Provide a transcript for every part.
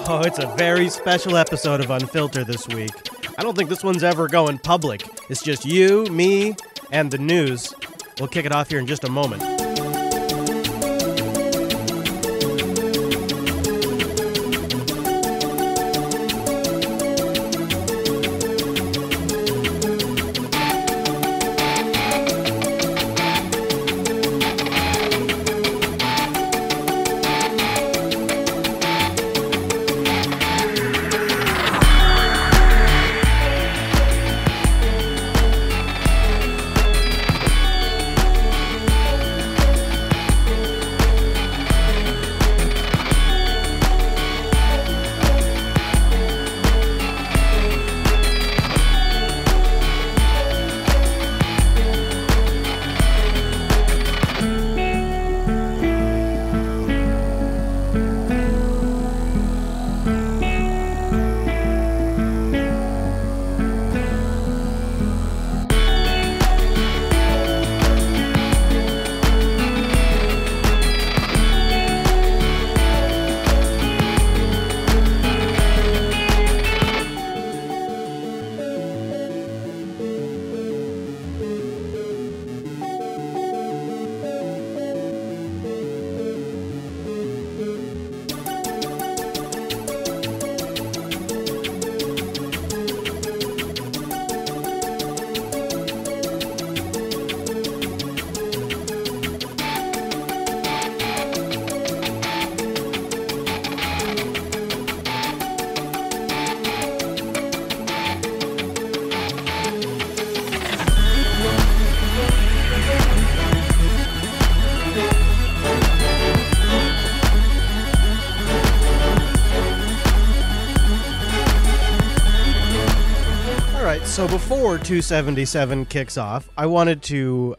Oh, it's a very special episode of Unfilter this week. I don't think this one's ever going public. It's just you, me, and the news. We'll kick it off here in just a moment. So before 277 kicks off, I wanted to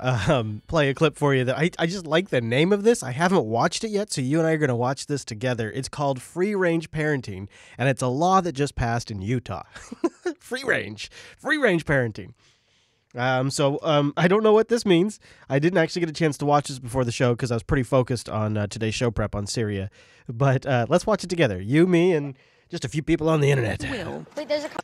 play a clip for you that I just like the name of this. I haven't watched it yet, so you and I are going to watch this together. It's called Free Range Parenting, and it's a law that just passed in Utah. Free range parenting. I don't know what this means. I didn't actually get a chance to watch this before the show because I was pretty focused on today's show prep on Syria. But let's watch it together. You, me, and just a few people on the internet. Will.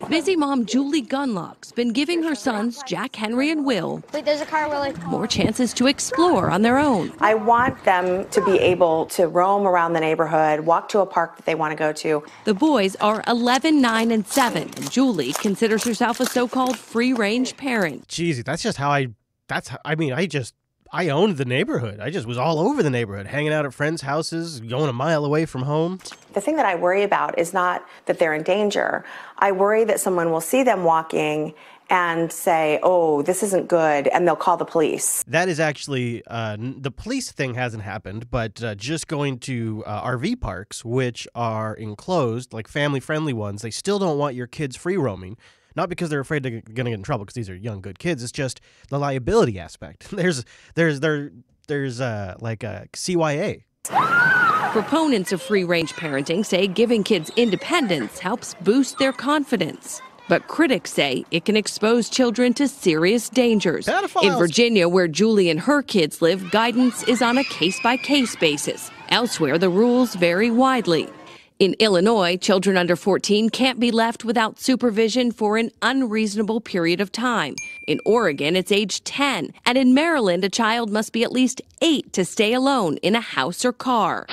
Busy mom Julie Gunlock's been giving her sons, Jack, Henry, and Will, there's a car, Willie. more chances to explore on their own. I want them to be able to roam around the neighborhood, walk to a park that they want to go to. The boys are 11, 9, and 7, and Julie considers herself a so-called free-range parent. Jeez, that's just how I owned the neighborhood. I just was all over the neighborhood, hanging out at friends' houses, going a mile away from home. The thing that I worry about is not that they're in danger. I worry that someone will see them walking and say, oh, this isn't good, and they'll call the police. That is actually, the police thing hasn't happened, but just going to RV parks, which are enclosed, like family-friendly ones, they still don't want your kids free roaming. Not because they're afraid they're going to get in trouble, because these are young, good kids. It's just the liability aspect. There's like a CYA. Proponents of free-range parenting say giving kids independence helps boost their confidence. But critics say it can expose children to serious dangers. Pedophiles. In Virginia, where Julie and her kids live, guidance is on a case-by-case basis. Elsewhere, the rules vary widely. In Illinois, children under 14 can't be left without supervision for an unreasonable period of time. In Oregon, it's age 10. And in Maryland, a child must be at least 8 to stay alone in a house or car.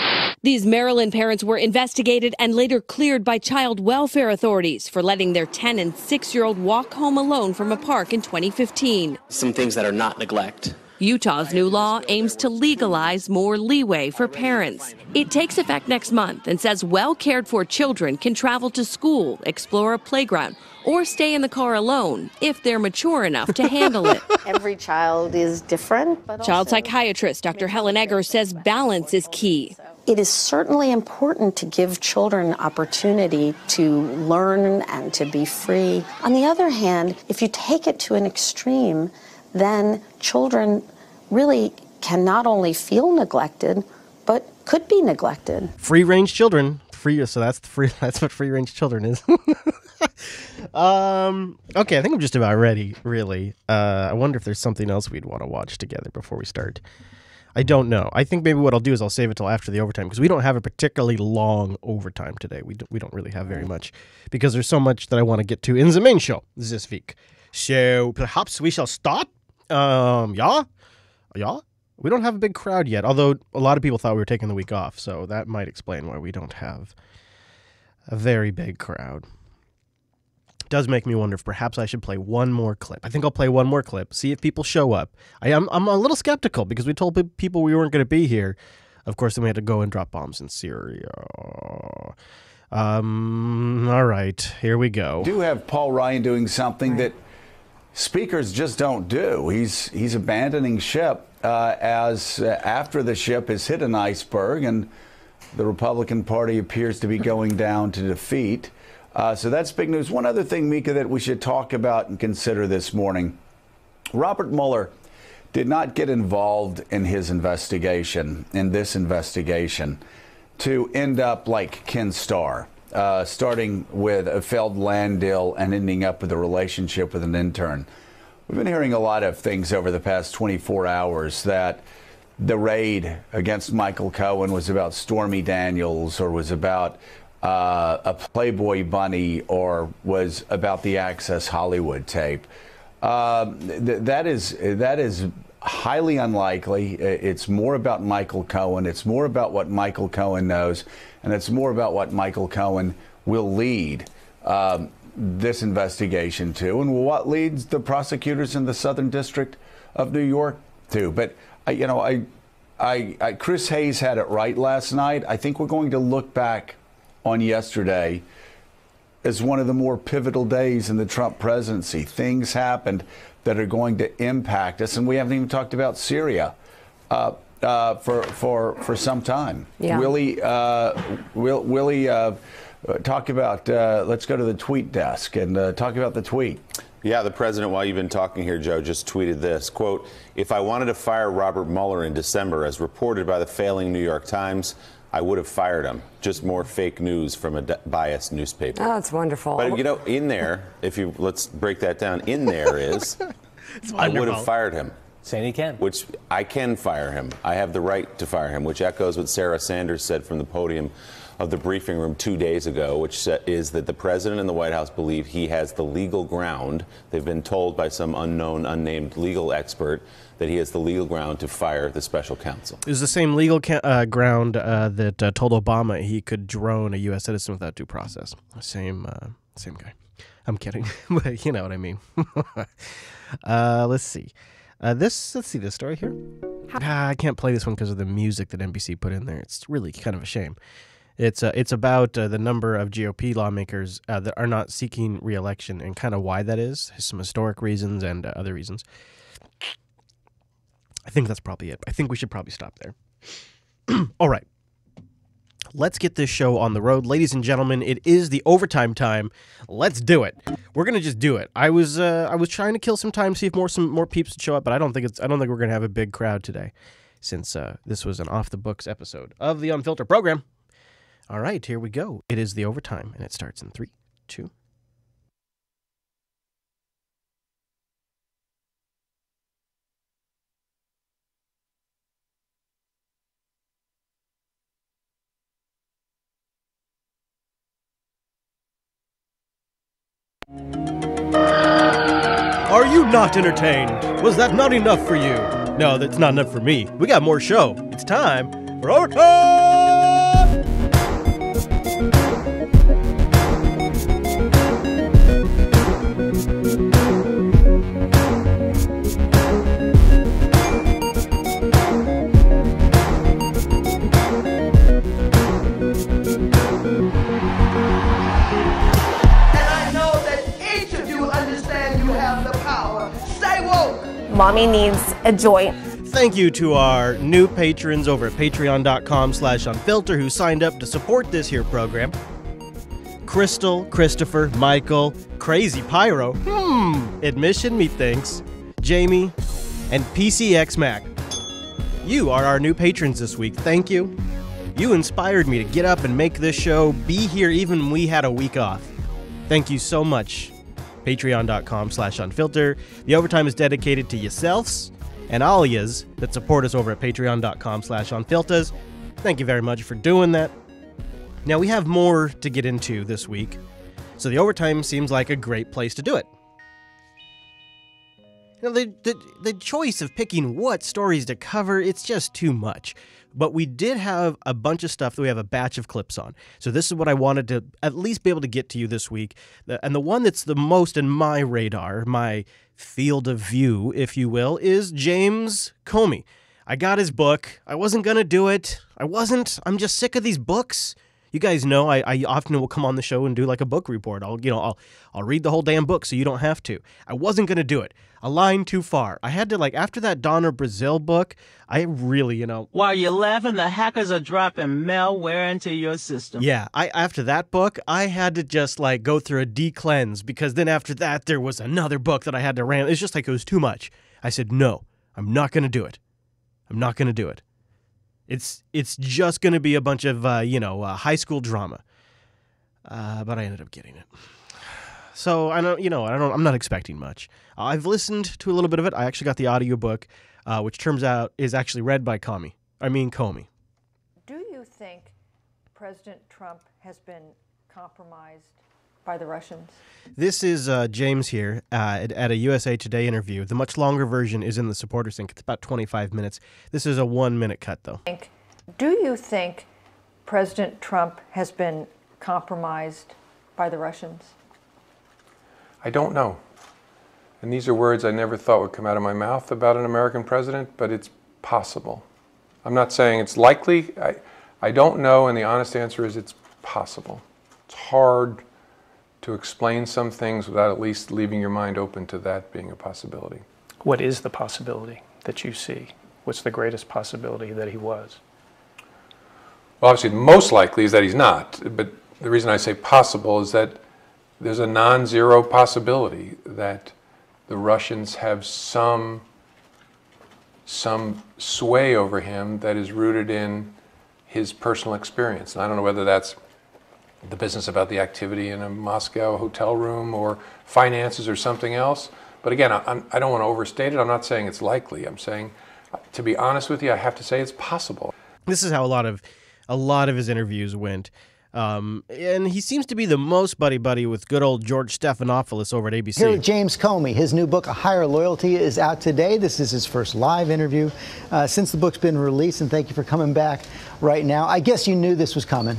These Maryland parents were investigated and later cleared by child welfare authorities for letting their 10 and 6-year-old walk home alone from a park in 2015. Some things that are not neglect. Utah's new law aims to legalize more leeway for parents. It takes effect next month and says well-cared-for children can travel to school, explore a playground, or stay in the car alone if they're mature enough to handle it. Every child is different. But Child psychiatrist Dr. Helen Egger says balance is key. It is certainly important to give children opportunity to learn and to be free. On the other hand, if you take it to an extreme, then children really can not only feel neglected, but could be neglected. Free-range children. So that's what free-range children is. Okay, I think I'm just about ready, really. I wonder if there's something else we'd want to watch together before we start. I don't know. I think maybe what I'll do is I'll save it till after the overtime because we don't have a particularly long overtime today. We don't really have very much because there's so much that I want to get to in the main show this week. So perhaps we shall start. Yeah. We don't have a big crowd yet, although a lot of people thought we were taking the week off, so that might explain why we don't have a very big crowd. It does make me wonder if perhaps I should play one more clip. I think I'll play one more clip, see if people show up. I'm a little skeptical because we told people we weren't going to be here. Of course, then we had to go and drop bombs in Syria. All right, here we go. Do have Paul Ryan doing something that speakers just don't do. He's abandoning ship after the ship has hit an iceberg and the Republican Party appears to be going down to defeat. So that's big news. One other thing, Mika, that we should talk about and consider this morning. Robert Mueller did not get involved in this investigation, to end up like Ken Starr, starting with a failed land deal and ending up with a relationship with an intern. We've been hearing a lot of things over the past 24 hours that the raid against Michael Cohen was about Stormy Daniels or was about a Playboy bunny or was about the Access Hollywood tape. That is highly unlikely. It's more about Michael Cohen. It's more about what Michael Cohen knows, and it's more about what Michael Cohen will lead this investigation to, and what leads the prosecutors in the Southern District of New York to. But Chris Hayes had it right last night. I think we're going to look back on yesterday as one of the more pivotal days in the Trump presidency. Things happened that are going to impact us, and we haven't even talked about Syria for some time. Yeah. Willie, talk about. Let's go to the tweet desk and talk about the tweet. Yeah, the president, while you've been talking here, Joe, just tweeted this, quote, "If I wanted to fire Robert Mueller in December, as reported by the failing New York Times, I would have fired him. Just more fake news from a biased newspaper." Oh, that's wonderful. But, in there, let's break that down. In there is, I would have fired him. Saying he can. Which I can fire him. I have the right to fire him, which echoes what Sarah Sanders said from the podium of the briefing room 2 days ago, which is that the president and the White House believe he has the legal ground. They've been told by some unnamed legal expert that he has the legal ground to fire the special counsel. It was the same legal ground that told Obama he could drone a U.S. citizen without due process. Same guy. I'm kidding, but you know what I mean. Let's see. Let's see this story here. I can't play this one because of the music that NBC put in there. It's really kind of a shame. It's about the number of GOP lawmakers that are not seeking re-election and kind of why that is. Some historic reasons and other reasons. I think that's probably it. I think we should probably stop there. All right. Let's get this show on the road. Ladies and gentlemen, it is the overtime time. Let's do it. We're going to just do it. I was trying to kill some time, see if some more peeps would show up, but I don't think we're going to have a big crowd today since this was an off the books episode of the Unfilter program. All right, here we go. It is the overtime and it starts in 3, 2. Are you not entertained? Was that not enough for you? No, that's not enough for me. We got more show. It's time for overtime! Mommy needs a joint. Thank you to our new patrons over at patreon.com/unfilter who signed up to support this here program. Crystal, Christopher, Michael, Crazy Pyro, Admission Methinks, Jamie, and PCX Mac. You are our new patrons this week. Thank you. You inspired me to get up and make this show, be here even when we had a week off. Thank you so much. Patreon.com/unfilter. The overtime is dedicated to yourselves, and alias that support us over at patreon.com/unfilters. Thank you very much for doing that. Now, we have more to get into this week, so the overtime seems like a great place to do it. You know, the choice of picking what stories to cover, it's just too much. But we did have a bunch of stuff that we have a batch of clips on. So this is what I wanted to at least be able to get to you this week. And the one that's the most in my radar, my field of view, if you will, is James Comey. I got his book. I wasn't going to do it. I'm just sick of these books. You guys know I often will come on the show and do like a book report. I'll read the whole damn book so you don't have to. I wasn't going to do it. A line too far. I had to, after that Donna Brazil book, I really, While you're laughing, the hackers are dropping malware into your system. Yeah, after that book, I had to just, go through a de-cleanse, because then after that, there was another book that I had to ram. It's just it was too much. I said, no, I'm not going to do it. I'm not going to do it. It's just going to be a bunch of, high school drama. But I ended up getting it. So I'm not expecting much. I've listened to a little bit of it. I actually got the audiobook, which turns out is actually read by Comey. Do you think President Trump has been compromised by the Russians? This is James here at a USA Today interview. The much longer version is in the supporters link. It's about 25 minutes. This is a 1-minute cut, though. Do you think President Trump has been compromised by the Russians? I don't know. And these are words I never thought would come out of my mouth about an American president, but it's possible. I'm not saying it's likely. I don't know, and the honest answer is it's possible. It's hard to explain some things without at least leaving your mind open to that being a possibility. What is the possibility that you see? What's the greatest possibility that he was? Well, obviously, the most likely is that he's not. But the reason I say possible is that there's a non-zero possibility that the Russians have some sway over him that is rooted in his personal experience. And I don't know whether that's the business about the activity in a Moscow hotel room or finances or something else. But again, I don't want to overstate it. I'm not saying it's likely. I'm saying, to be honest with you, I have to say it's possible. This is how a lot of his interviews went. And he seems to be the most buddy-buddy with good old George Stephanopoulos over at ABC. Here with James Comey. His new book, A Higher Loyalty, is out today. This is his first live interview since the book's been released, and thank you for coming back right now. I guess you knew this was coming.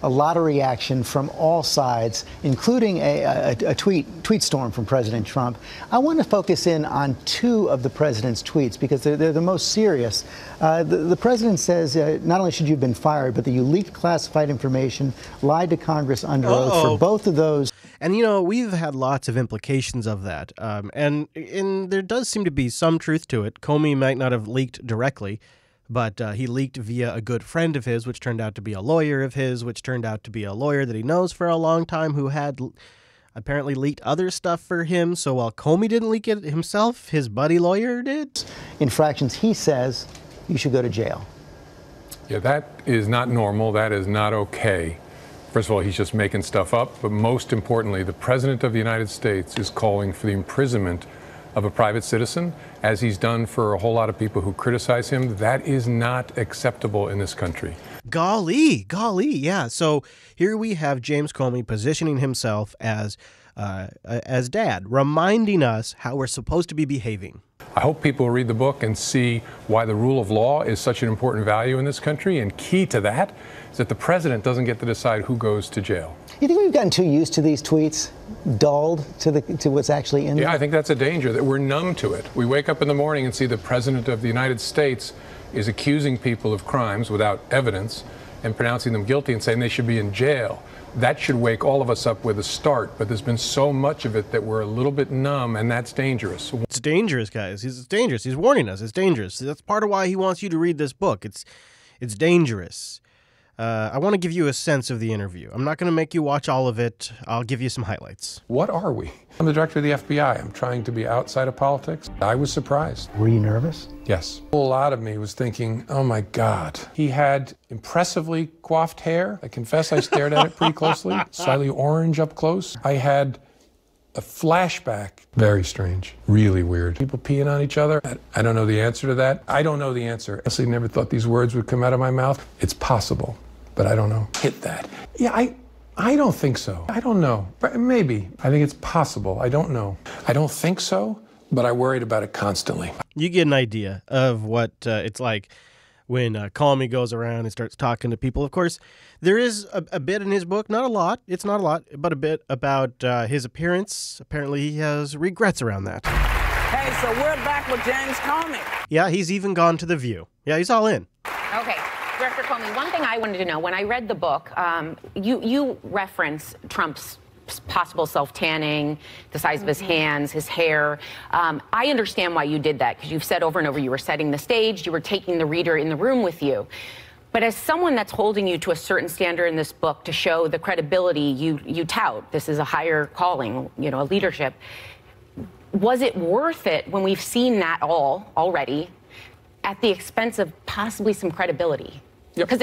A lot of reaction from all sides, including a tweet storm from President Trump. I want to focus in on two of the president's tweets because they're the most serious. The president says not only should you have been fired, but that you leaked classified information, lied to Congress under oath. For both of those. And, we've had lots of implications of that. And there does seem to be some truth to it. Comey might not have leaked directly, but he leaked via a good friend of his, which turned out to be a lawyer of his, which turned out to be a lawyer that he knows for a long time who had apparently leaked other stuff for him. So while Comey didn't leak it himself, his buddy lawyer did. Infractions, he says, you should go to jail. Yeah, that is not normal. That is not okay. First of all, he's just making stuff up. But most importantly, the President of the United States is calling for the imprisonment of a private citizen, as he's done for a whole lot of people who criticize him. That is not acceptable in this country. Golly, yeah. So here we have James Comey positioning himself as dad, reminding us how we're supposed to be behaving. I hope people read the book and see why the rule of law is such an important value in this country, and key to that is that the president doesn't get to decide who goes to jail. You think we've gotten too used to these tweets, dulled to what's actually in them? Yeah, I think that's a danger, that we're numb to it. We wake up in the morning and see the president of the United States is accusing people of crimes without evidence and pronouncing them guilty and saying they should be in jail. That should wake all of us up with a start, but there's been so much of it that we're a little bit numb, and that's dangerous. It's dangerous, guys. It's dangerous. He's warning us. It's dangerous. That's part of why he wants you to read this book. It's dangerous. I want to give you a sense of the interview. I'm not going to make you watch all of it. I'll give you some highlights. What are we? I'm the director of the FBI. I'm trying to be outside of politics. I was surprised. Were you nervous? Yes. A lot of me was thinking, oh my God. He had impressively coiffed hair. I confess I stared at it pretty closely. Slightly orange up close. I had A flashback. Very strange. Really weird. People peeing on each other. I don't know the answer to that. I don't know the answer. I honestly never thought these words would come out of my mouth. It's possible, but I don't know. Hit that. Yeah, I don't think so. I don't know. Maybe. I think it's possible. I don't know. I don't think so, but I worried about it constantly. You get an idea of what it's like when Comey goes around and starts talking to people. Of course, there is a bit in his book, not a lot, it's not a lot, but a bit about his appearance. Apparently, he has regrets around that. Hey, so we're back with James Comey. Yeah, he's even gone to The View. Yeah, he's all in. Okay, Director Comey, one thing I wanted to know, when I read the book, you reference Trump's possible self-tanning, the size of his hands, his hair. I understand why you did that, because you've said over and over you were setting the stage, you were taking the reader in the room with you. But as someone that's holding you to a certain standard in this book to show the credibility you tout, this is a higher calling, you know, a leadership, was it worth it when we've seen that all already at the expense of possibly some credibility? Because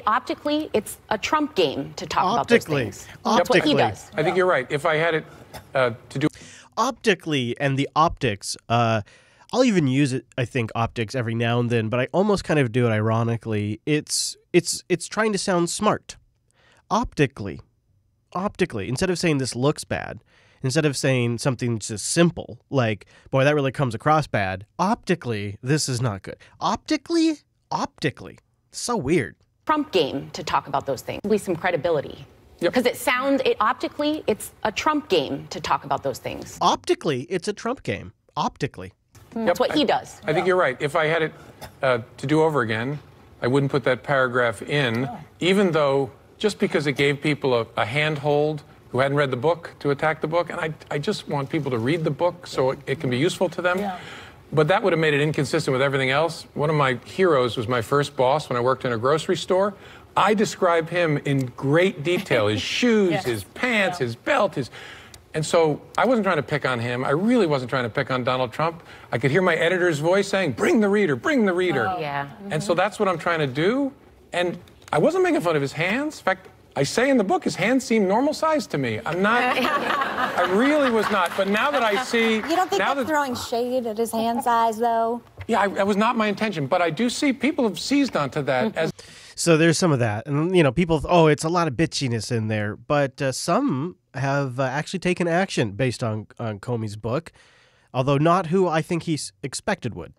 optically, it's a Trump game to talk about those things. That's what he does. I think you're right. If I had it to do optically and the optics, I'll even use it, I think, optics every now and then, but I almost kind of do it ironically. It's trying to sound smart. Optically, instead of saying this looks bad, instead of saying something just simple, like, boy, that really comes across bad, optically, this is not good. Optically, so weird. Trump game to talk about those things. At least some credibility. Because optically, it's a Trump game to talk about those things. Optically, it's a Trump game. Optically. That's what he does. I think you're right. If I had it to do over again, I wouldn't put that paragraph in, even though just because it gave people a handhold who hadn't read the book to attack the book. And I just want people to read the book so it can be useful to them. Yeah. But that would have made it inconsistent with everything else. One of my heroes was my first boss when I worked in a grocery store. I describe him in great detail, his shoes, his pants, his belt, And so I wasn't trying to pick on him. I really wasn't trying to pick on Donald Trump. I could hear my editor's voice saying, bring the reader, bring the reader. Oh, yeah. And so that's what I'm trying to do. And I wasn't making fun of his hands. In fact, I say in the book, his hands seem normal size to me. I'm not, I really was not. But now that I see... You don't think that's throwing shade at his hand size, though? Yeah, that was not my intention. But I do see people have seized onto that as... So there's some of that. And, you know, people, it's a lot of bitchiness in there. But some have actually taken action based on Comey's book, although not who I think he expected would.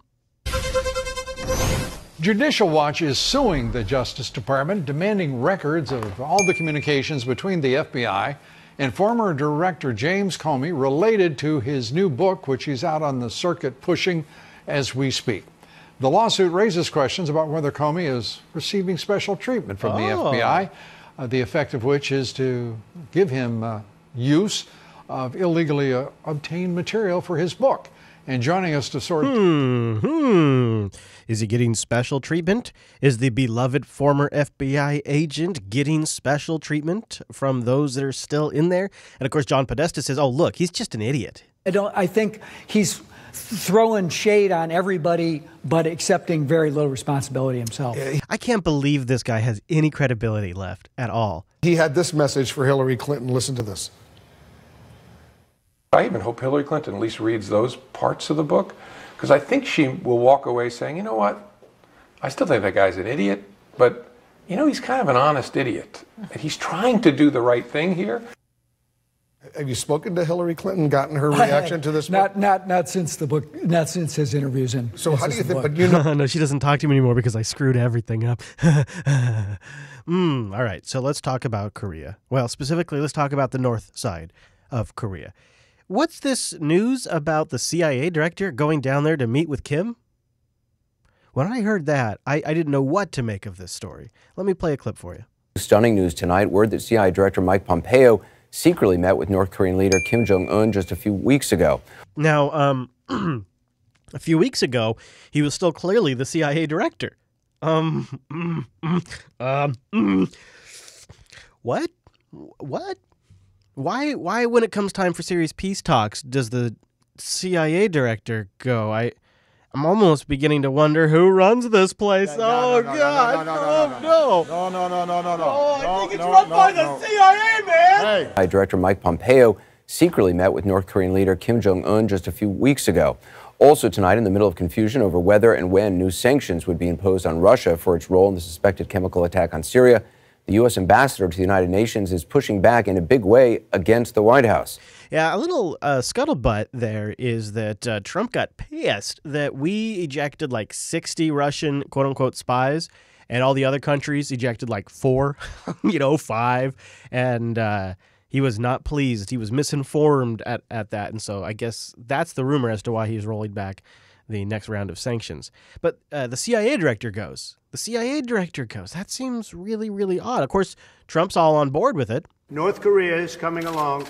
Judicial Watch is suing the Justice Department, demanding records of all the communications between the FBI and former Director James Comey related to his new book, which he's out on the circuit pushing as we speak. The lawsuit raises questions about whether Comey is receiving special treatment from the FBI, the effect of which is to give him use of illegally obtained material for his book. And joining us to sort... Is he getting special treatment? Is the beloved former FBI agent getting special treatment from those that are still in there? And of course, John Podesta says, oh, look, he's just an idiot. I think he's throwing shade on everybody, but accepting very little responsibility himself. I can't believe this guy has any credibility left at all. He had this message for Hillary Clinton. Listen to this. I even hope Hillary Clinton at least reads those parts of the book, because I think she will walk away saying, you know what, I still think that guy's an idiot, but, you know, he's kind of an honest idiot. And he's trying to do the right thing here. Have you spoken to Hillary Clinton, gotten her reaction to this book? Not since the book, not since his interviews. So how do you think, but you know... No, she doesn't talk to me anymore because I screwed everything up. All right, so let's talk about Korea. Well, specifically, let's talk about the north side of Korea. What's this news about the CIA director going down there to meet with Kim? When I heard that, I didn't know what to make of this story. Let me play a clip for you. Stunning news tonight. Word that CIA Director Mike Pompeo secretly met with North Korean leader Kim Jong-un just a few weeks ago. Now, a few weeks ago, he was still clearly the CIA director. What? What? Why when it comes time for serious peace talks does the CIA director go? I'm almost beginning to wonder who runs this place. Oh, God. No. No. Oh, I think it's run by the CIA, man. Director Mike Pompeo secretly met with North Korean leader Kim Jong-un just a few weeks ago. Also tonight, in the middle of confusion over whether and when new sanctions would be imposed on Russia for its role in the suspected chemical attack on Syria, the U.S. ambassador to the United Nations is pushing back in a big way against the White House. Yeah, a little scuttlebutt there is that Trump got pissed that we ejected like 60 Russian quote-unquote spies, and all the other countries ejected like 4, 5, and he was not pleased. He was misinformed at that, and so I guess that's the rumor as to why he's rolling back the next round of sanctions. But the CIA director goes. That seems really, really odd. Of course, Trump's all on board with it. North Korea is coming along.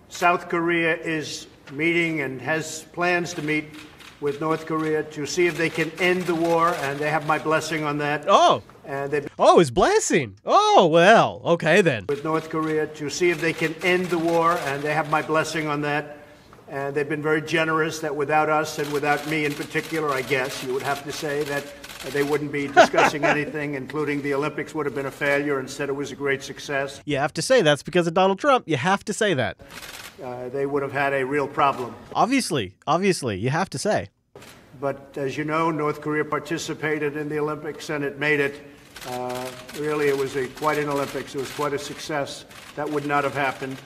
South Korea is meeting and has plans to meet with North Korea to see if they can end the war, and they have my blessing on that. Oh. And his blessing. Oh, well, okay then. With North Korea to see if they can end the war, and they have my blessing on that. And they've been very generous that without us and without me in particular, I guess, you would have to say that they wouldn't be discussing anything, including the Olympics would have been a failure. Instead, it was a great success. You have to say that's because of Donald Trump. You have to say that. They would have had a real problem. Obviously, you have to say. But as you know, North Korea participated in the Olympics and it made it. Really, it was quite an Olympics. It was quite a success. That would not have happened.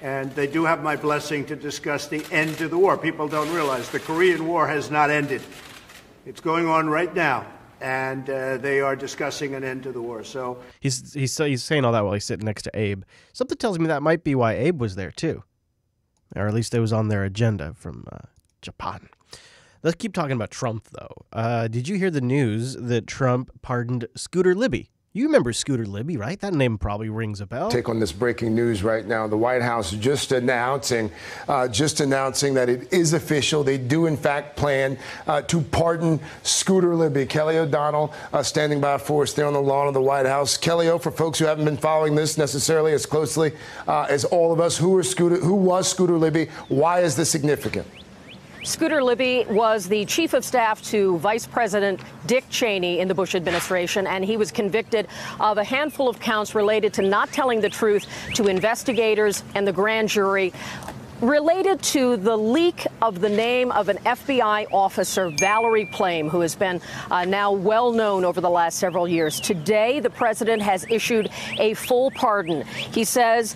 And they do have my blessing to discuss the end to the war. People don't realize the Korean War has not ended. It's going on right now, and they are discussing an end to the war. So he's saying all that while he's sitting next to Abe. Something tells me that might be why Abe was there too, or at least it was on their agenda from Japan. Let's keep talking about Trump, though. Did you hear the news that Trump pardoned Scooter Libby? You remember Scooter Libby, right? That name probably rings a bell. Take on this breaking news right now. The White House just announcing that it is official. They do, in fact, plan to pardon Scooter Libby. Kelly O'Donnell standing by for us there on the lawn of the White House. Kelly O, for folks who haven't been following this necessarily as closely as all of us, who was Scooter Libby? Why is this significant? Scooter Libby was the chief of staff to Vice President Dick Cheney in the Bush administration, and he was convicted of a handful of counts related to not telling the truth to investigators and the grand jury related to the leak of the name of an FBI officer, Valerie Plame, who has been now well known over the last several years. Today, the president has issued a full pardon. He says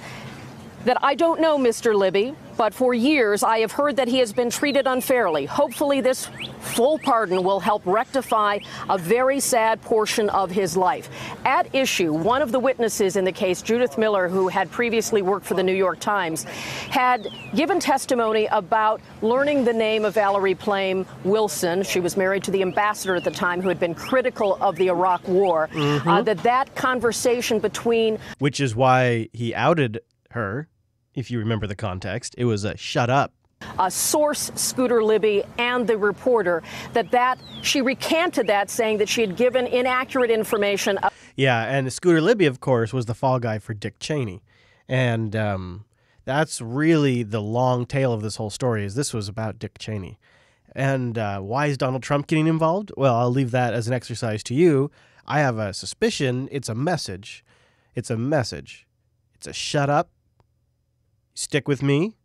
that I don't know Mr. Libby, but for years I have heard that he has been treated unfairly. Hopefully this full pardon will help rectify a very sad portion of his life. At issue, one of the witnesses in the case, Judith Miller, who had previously worked for the New York Times, had given testimony about learning the name of Valerie Plame Wilson. She was married to the ambassador at the time who had been critical of the Iraq War. That conversation between... Which is why he outed her. If you remember the context, it was a shut up. A source, Scooter Libby, and the reporter, that she recanted that, saying that she had given inaccurate information. Yeah, and Scooter Libby, of course, was the fall guy for Dick Cheney. And that's really the long tail of this whole story, is this was about Dick Cheney. And why is Donald Trump getting involved? Well, I'll leave that as an exercise to you. I have a suspicion it's a message. It's a message. It's a shut up. Stick with me.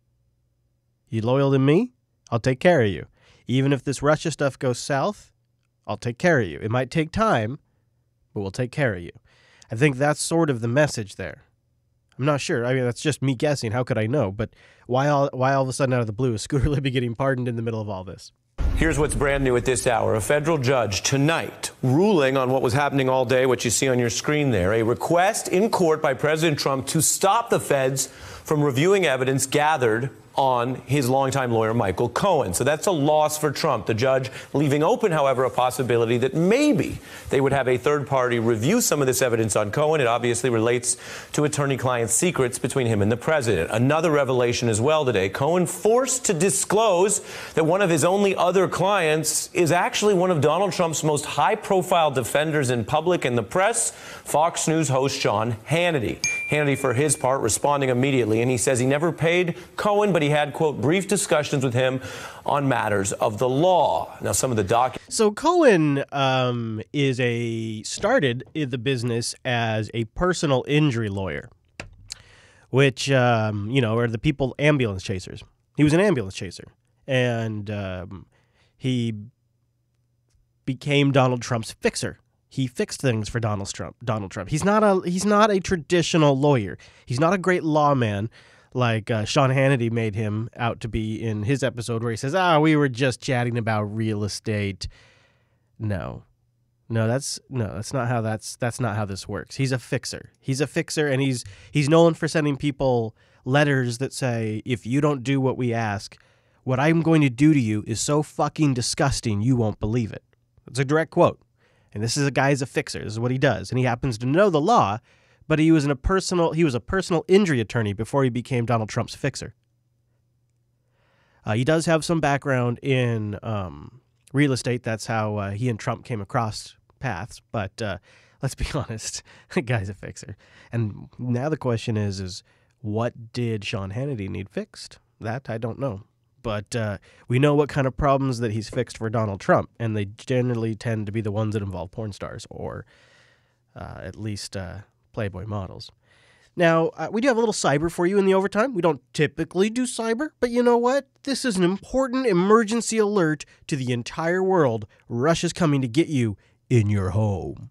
You loyal to me? I'll take care of you. Even if this Russia stuff goes south, I'll take care of you. It might take time, but we'll take care of you. I think that's sort of the message there. I'm not sure. I mean, that's just me guessing. How could I know? But why all of a sudden out of the blue is Scooter Libby getting pardoned in the middle of all this? Here's what's brand new at this hour. A federal judge tonight ruling on what was happening all day, what you see on your screen there, a request in court by President Trump to stop the feds from reviewing evidence gathered on his longtime lawyer, Michael Cohen. So that's a loss for Trump. The judge leaving open, however, a possibility that maybe they would have a third party review some of this evidence on Cohen. It obviously relates to attorney-client secrets between him and the president. Another revelation as well today. Cohen forced to disclose that one of his only other clients is actually one of Donald Trump's most high-profile defenders in public and the press, Fox News host Sean Hannity. Hannity, for his part, responding immediately, and he says he never paid Cohen, but he had, quote, brief discussions with him on matters of the law. Now, some of the documents. So Cohen started in the business as a personal injury lawyer, which, are the people, ambulance chasers. He was an ambulance chaser, and he became Donald Trump's fixer. He fixed things for Donald Trump. He's not a traditional lawyer. He's not a great lawman like Sean Hannity made him out to be in his episode where he says, we were just chatting about real estate. No, that's not how this works. He's a fixer. And he's known for sending people letters that say, if you don't do what we ask, what I'm going to do to you is so fucking disgusting you won't believe it. It's a direct quote. And this is a guy who's a fixer. This is what he does. And he happens to know the law, but he was a personal injury attorney before he became Donald Trump's fixer. He does have some background in real estate. That's how he and Trump came across paths. But let's be honest, the guy's a fixer. And now the question is what did Sean Hannity need fixed? That I don't know. But we know what kind of problems that he's fixed for Donald Trump, and they generally tend to be the ones that involve porn stars or at least Playboy models. Now, we do have a little cyber for you in the overtime. We don't typically do cyber, but you know what? This is an important emergency alert to the entire world. Russia's coming to get you in your home.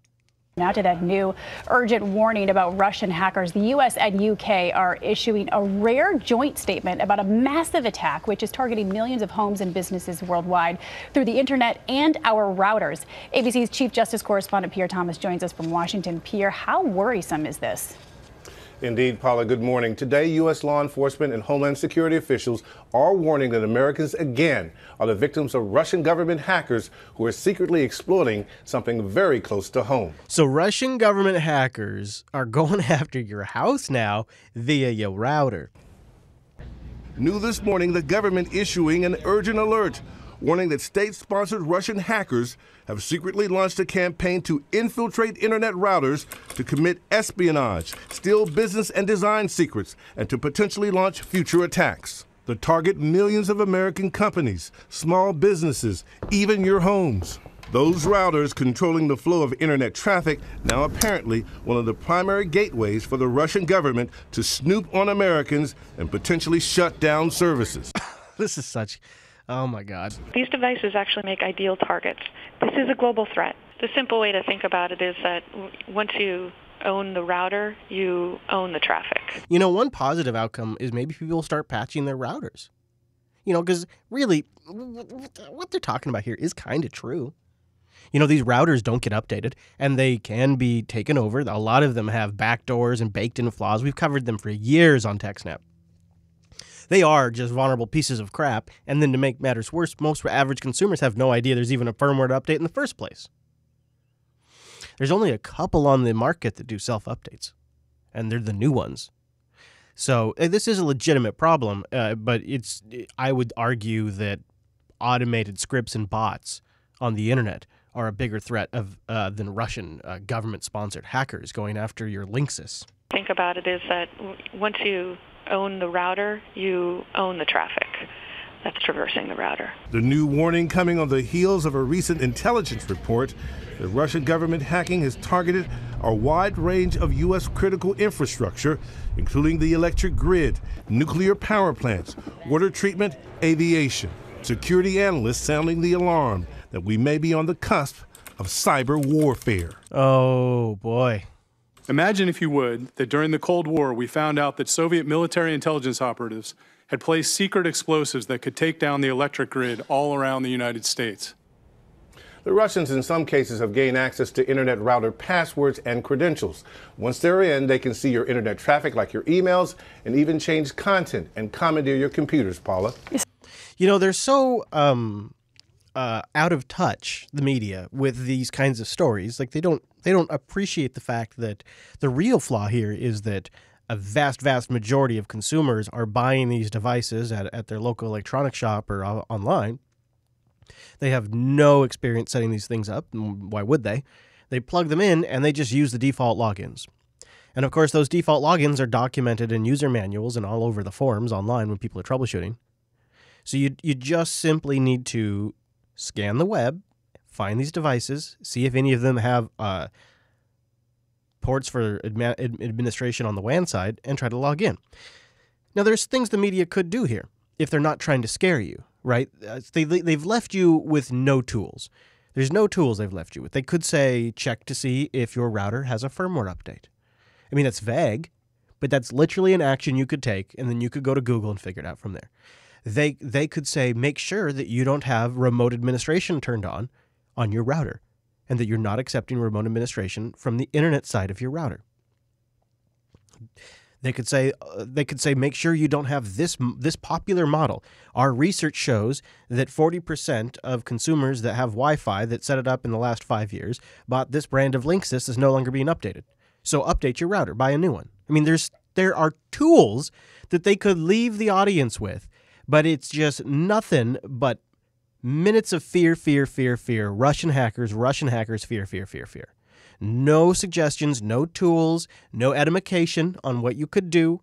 Now to that new urgent warning about Russian hackers. The U.S. and U.K. are issuing a rare joint statement about a massive attack which is targeting millions of homes and businesses worldwide through the internet and our routers. ABC's Chief Justice Correspondent Pierre Thomas joins us from Washington. Pierre, how worrisome is this? Indeed, Paula, good morning. Today, U.S. law enforcement and Homeland Security officials are warning that Americans again are the victims of Russian government hackers who are secretly exploiting something very close to home. So Russian government hackers are going after your house now via your router. New this morning, the government issuing an urgent alert, warning that state-sponsored Russian hackers have secretly launched a campaign to infiltrate internet routers to commit espionage, steal business and design secrets, and to potentially launch future attacks. They target millions of American companies, small businesses, even your homes. Those routers controlling the flow of internet traffic, now apparently one of the primary gateways for the Russian government to snoop on Americans and potentially shut down services. This is such... Oh, my God. These devices actually make ideal targets. This is a global threat. The simple way to think about it is that once you own the router, you own the traffic. You know, one positive outcome is maybe people will start patching their routers. You know, because really, what they're talking about here is kind of true. You know, these routers don't get updated, and they can be taken over. A lot of them have backdoors and baked-in flaws. We've covered them for years on TechSnap. They are just vulnerable pieces of crap, and then to make matters worse, most average consumers have no idea there's even a firmware update in the first place. There's only a couple on the market that do self-updates, and they're the new ones. So this is a legitimate problem, but I would argue that automated scripts and bots on the internet are a bigger threat than Russian government-sponsored hackers going after your Linksys. Think about it is that once you own the router, you own the traffic that's traversing the router. The new warning coming on the heels of a recent intelligence report that Russian government hacking has targeted a wide range of U.S. critical infrastructure, including the electric grid, nuclear power plants, water treatment, aviation. Security analysts sounding the alarm that we may be on the cusp of cyber warfare. Oh, boy. Imagine, if you would, that during the Cold War, we found out that Soviet military intelligence operatives had placed secret explosives that could take down the electric grid all around the United States. The Russians, in some cases, have gained access to internet router passwords and credentials. Once they're in, they can see your internet traffic, like your emails, and even change content and commandeer your computers, Paula. You know, they're so out of touch, the media, with these kinds of stories. Like, they don't appreciate the fact that the real flaw here is that a vast majority of consumers are buying these devices at their local electronics shop or online. They have no experience setting these things up. Why would they? They plug them in and they just use the default logins. And of course, those default logins are documented in user manuals and all over the forums online when people are troubleshooting. So you just simply need to scan the web, find these devices, see if any of them have ports for administration on the WAN side and try to log in. Now, there's things the media could do here if they're not trying to scare you, right? They've left you with no tools. There's no tools they've left you with. They could say, check to see if your router has a firmware update. I mean, that's vague, but that's literally an action you could take, and then you could go to Google and figure it out from there. They could say, make sure that you don't have remote administration turned on your router, and that you're not accepting remote administration from the internet side of your router. They could say, make sure you don't have this popular model. Our research shows that 40% of consumers that have Wi-Fi that set it up in the last 5 years bought this brand of Linksys is no longer being updated. So update your router, buy a new one. I mean, there are tools that they could leave the audience with, but it's just nothing but minutes of fear, fear, fear, fear. Russian hackers, fear, fear, fear, fear. No suggestions, no tools, no edification on what you could do,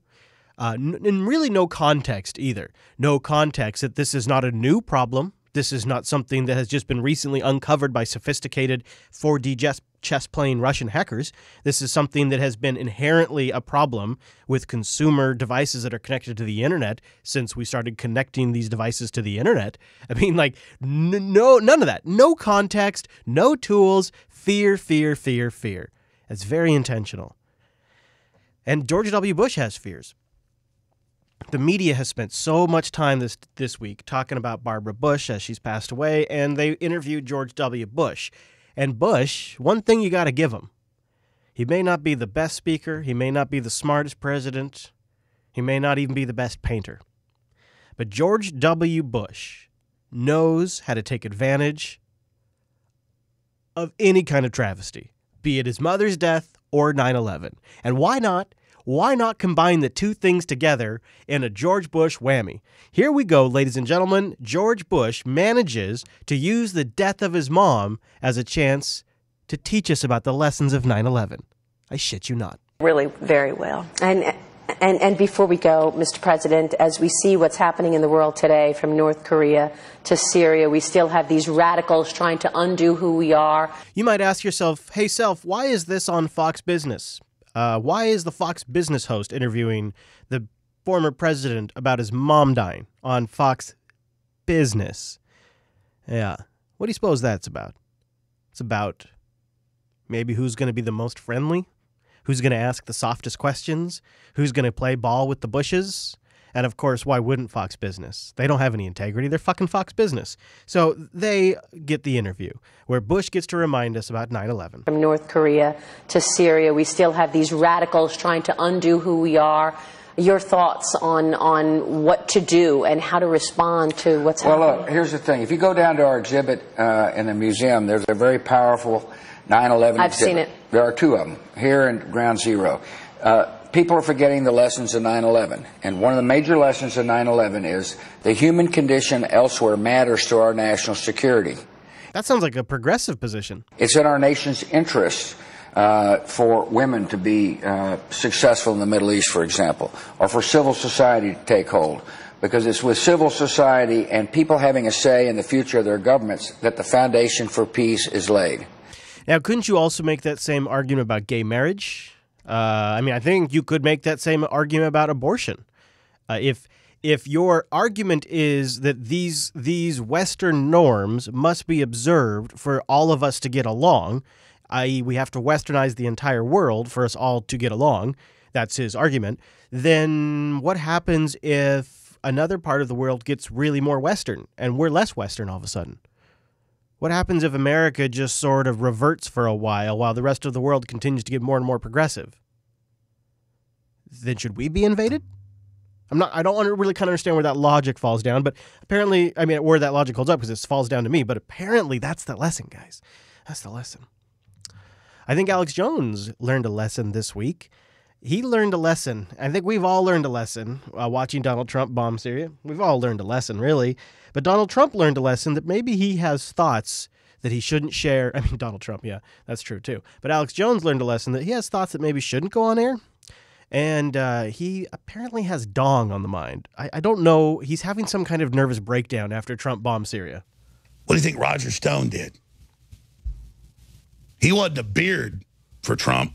and really no context either. No context that this is not a new problem. This is not something that has just been recently uncovered by sophisticated 4D chess-playing Russian hackers. This is something that has been inherently a problem with consumer devices that are connected to the internet since we started connecting these devices to the internet. I mean, like, no, none of that. No context, no tools, fear, fear, fear, fear. It's very intentional. And George W. Bush has fears. The media has spent so much time this week talking about Barbara Bush as she's passed away, and they interviewed George W. Bush. And Bush, one thing you got to give him. He may not be the best speaker. He may not be the smartest president. He may not even be the best painter. But George W. Bush knows how to take advantage of any kind of travesty, be it his mother's death or 9/11. And why not? Why not combine the two things together in a George Bush whammy? Here we go, ladies and gentlemen. George Bush manages to use the death of his mom as a chance to teach us about the lessons of 9/11. I shit you not. Really very well. And before we go, Mr. President, as we see what's happening in the world today, from North Korea to Syria, we still have these radicals trying to undo who we are. You might ask yourself, hey, self, why is this on Fox Business? Why is the Fox Business host interviewing the former president about his mom dying on Fox Business? Yeah. What do you suppose that's about? It's about maybe who's going to be the most friendly, who's going to ask the softest questions, who's going to play ball with the Bushes. And of course, why wouldn't Fox Business? They don't have any integrity. They're fucking Fox Business. So they get the interview where Bush gets to remind us about 9/11. From North Korea to Syria, we still have these radicals trying to undo who we are. Your thoughts on what to do and how to respond to what's happening? Well, look, here's the thing. If you go down to our exhibit in the museum, there's a very powerful 9/11 I've exhibit. seen it. There are two of them, here and Ground Zero. People are forgetting the lessons of 9/11. And one of the major lessons of 9/11 is the human condition elsewhere matters to our national security. That sounds like a progressive position. It's in our nation's interest for women to be successful in the Middle East, for example, or for civil society to take hold. Because it's with civil society and people having a say in the future of their governments that the foundation for peace is laid. Now, couldn't you also make that same argument about gay marriage? I think you could make that same argument about abortion. If your argument is that these Western norms must be observed for all of us to get along, i.e. we have to westernize the entire world for us all to get along, that's his argument, then what happens if another part of the world gets really more Western and we're less Western all of a sudden? What happens if America just sort of reverts for a while the rest of the world continues to get more and more progressive? Then should we be invaded? I don't really kind of understand where that logic falls down, but apparently, where that logic holds up, because it falls down to me, but apparently that's the lesson, guys. That's the lesson. I think Alex Jones learned a lesson this week. He learned a lesson. I think we've all learned a lesson watching Donald Trump bomb Syria. We've all learned a lesson, really. But Donald Trump learned a lesson that maybe he has thoughts that he shouldn't share. Donald Trump, yeah, that's true too. But Alex Jones learned a lesson that he has thoughts that maybe shouldn't go on air. And he apparently has dong on the mind. I don't know. He's having some kind of nervous breakdown after Trump bombed Syria. What do you think Roger Stone did? He wanted a beard for Trump.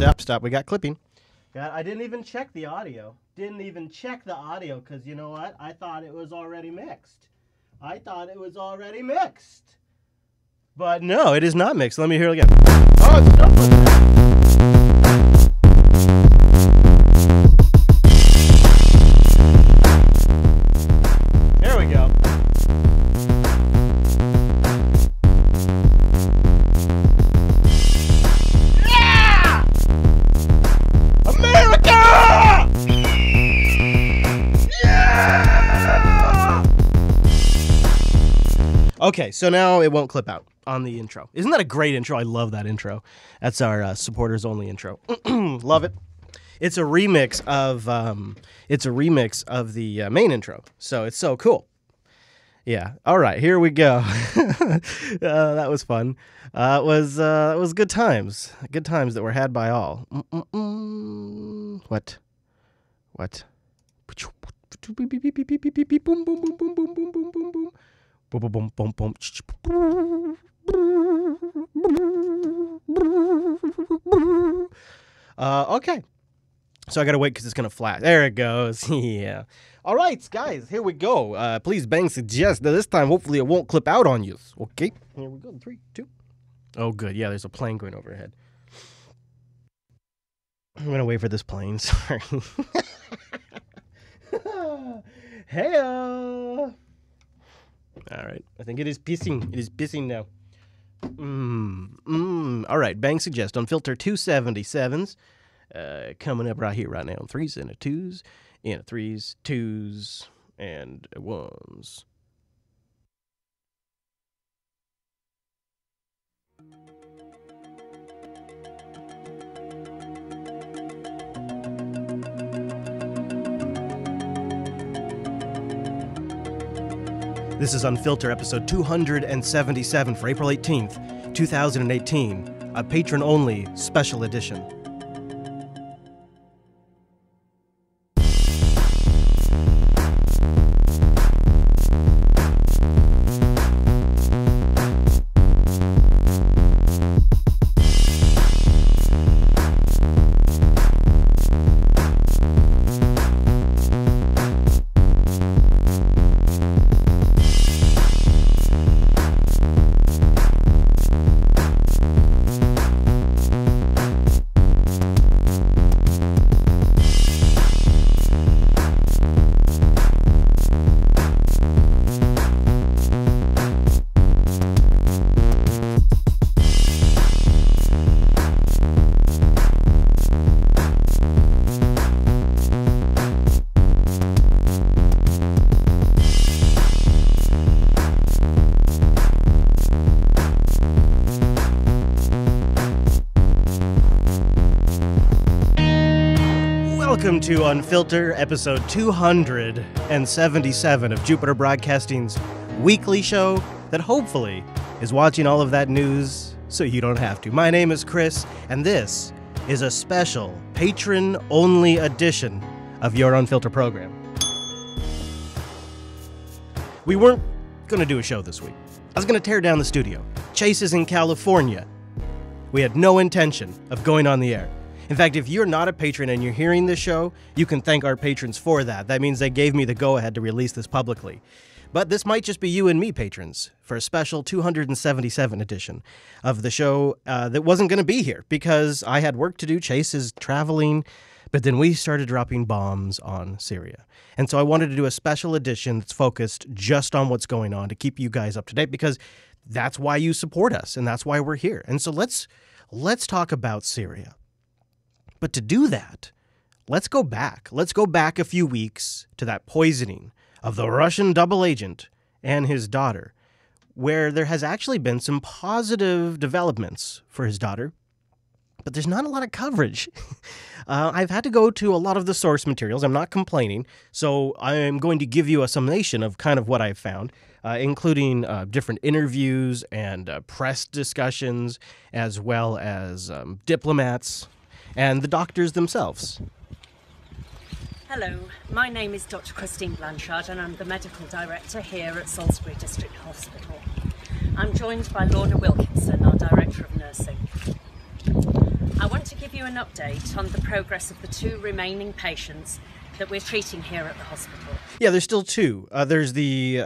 Stop. We got clipping. I didn't even check the audio. Because you know what? I thought it was already mixed. But no, it is not mixed. Let me hear it again. Oh, it's not. There we go. Yeah! America! Yeah! Okay, so now it won't clip out on the intro. Isn't that a great intro? I love that intro. That's our supporters only intro. Love it. It's a remix of the main intro. So it's so cool. Yeah. All right, here we go. That was fun. It was good times. Good times that were had by all. What? Okay. So I gotta wait because it's gonna flash. There it goes. Yeah. All right, guys, here we go. Please bang suggest that this time, hopefully, it won't clip out on you. Okay. Here we go. 3, 2. Oh, good. Yeah, there's a plane going overhead. I'm gonna wait for this plane. Sorry. Hey-o. All right. I think it is pissing. It is pissing now. All right. Bang suggest Unfilter 277s. Coming up right here, right now. 3s and a 2s. And a 3s, 2s, and 1s. This is Unfilter, episode 277 for April 18th, 2018, a patron-only special edition. Welcome to Unfilter, episode 277 of Jupiter Broadcasting's weekly show that hopefully is watching all of that news so you don't have to. My name is Chris, and this is a special patron-only edition of your Unfilter program. We weren't going to do a show this week. I was going to tear down the studio. Chase is in California. We had no intention of going on the air. In fact, if you're not a patron and you're hearing this show, you can thank our patrons for that. That means they gave me the go-ahead to release this publicly. But this might just be you and me, patrons, for a special 277 edition of the show that wasn't going to be here because I had work to do. Chase is traveling, but then we started dropping bombs on Syria. And so I wanted to do a special edition that's focused just on what's going on to keep you guys up to date because that's why you support us and that's why we're here. And so let's talk about Syria. But to do that, let's go back. Let's go back a few weeks to that poisoning of the Russian double agent and his daughter, where there has actually been some positive developments for his daughter, but there's not a lot of coverage. I've had to go to a lot of the source materials. I'm not complaining, so I'm going to give you a summation of kind of what I've found, including different interviews and press discussions, as well as diplomats and the doctors themselves. Hello, my name is Dr. Christine Blanchard and I'm the medical director here at Salisbury District Hospital. I'm joined by Lorna Wilkinson, our Director of Nursing. I want to give you an update on the progress of the 2 remaining patients that we're treating here at the hospital. Yeah, there's still 2. There's the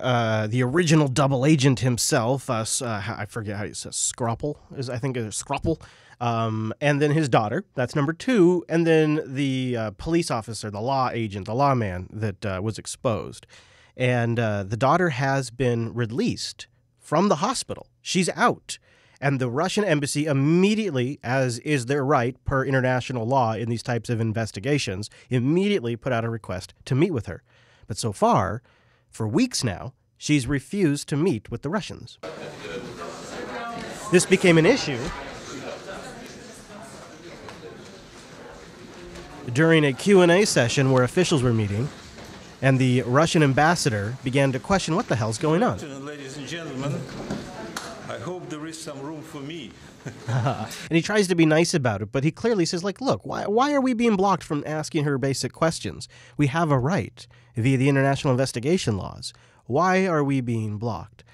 original double agent himself. I forget how he says Scropple. I think it's Scropple. And then his daughter. That's number 2. And then the police officer, the law agent, the lawman that was exposed. And the daughter has been released from the hospital. She's out. And the Russian embassy immediately, as is their right per international law in these types of investigations, immediately put out a request to meet with her. But so far, for weeks now, she's refused to meet with the Russians. This became an issue during a Q&A session where officials were meeting, and the Russian ambassador began to question what the hell's going on. Ladies and gentlemen, I hope there is some room for me. And he tries to be nice about it, but he clearly says, like, look, why are we being blocked from asking her basic questions? We have a right via the international investigation laws. Why are we being blocked?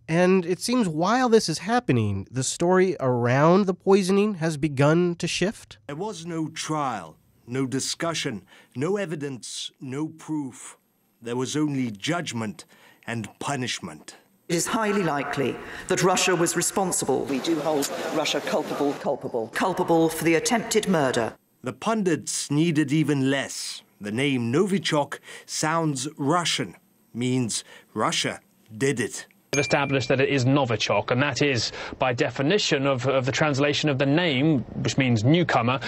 And it seems while this is happening, the story around the poisoning has begun to shift. There was no trial, no discussion, no evidence, no proof. There was only judgment and punishment. It is highly likely that Russia was responsible. We do hold Russia culpable for the attempted murder. The pundits needed even less. The name Novichok sounds Russian, means Russia did it. They've established that it is Novichok, and that is, by definition of the translation of the name, which means newcomer,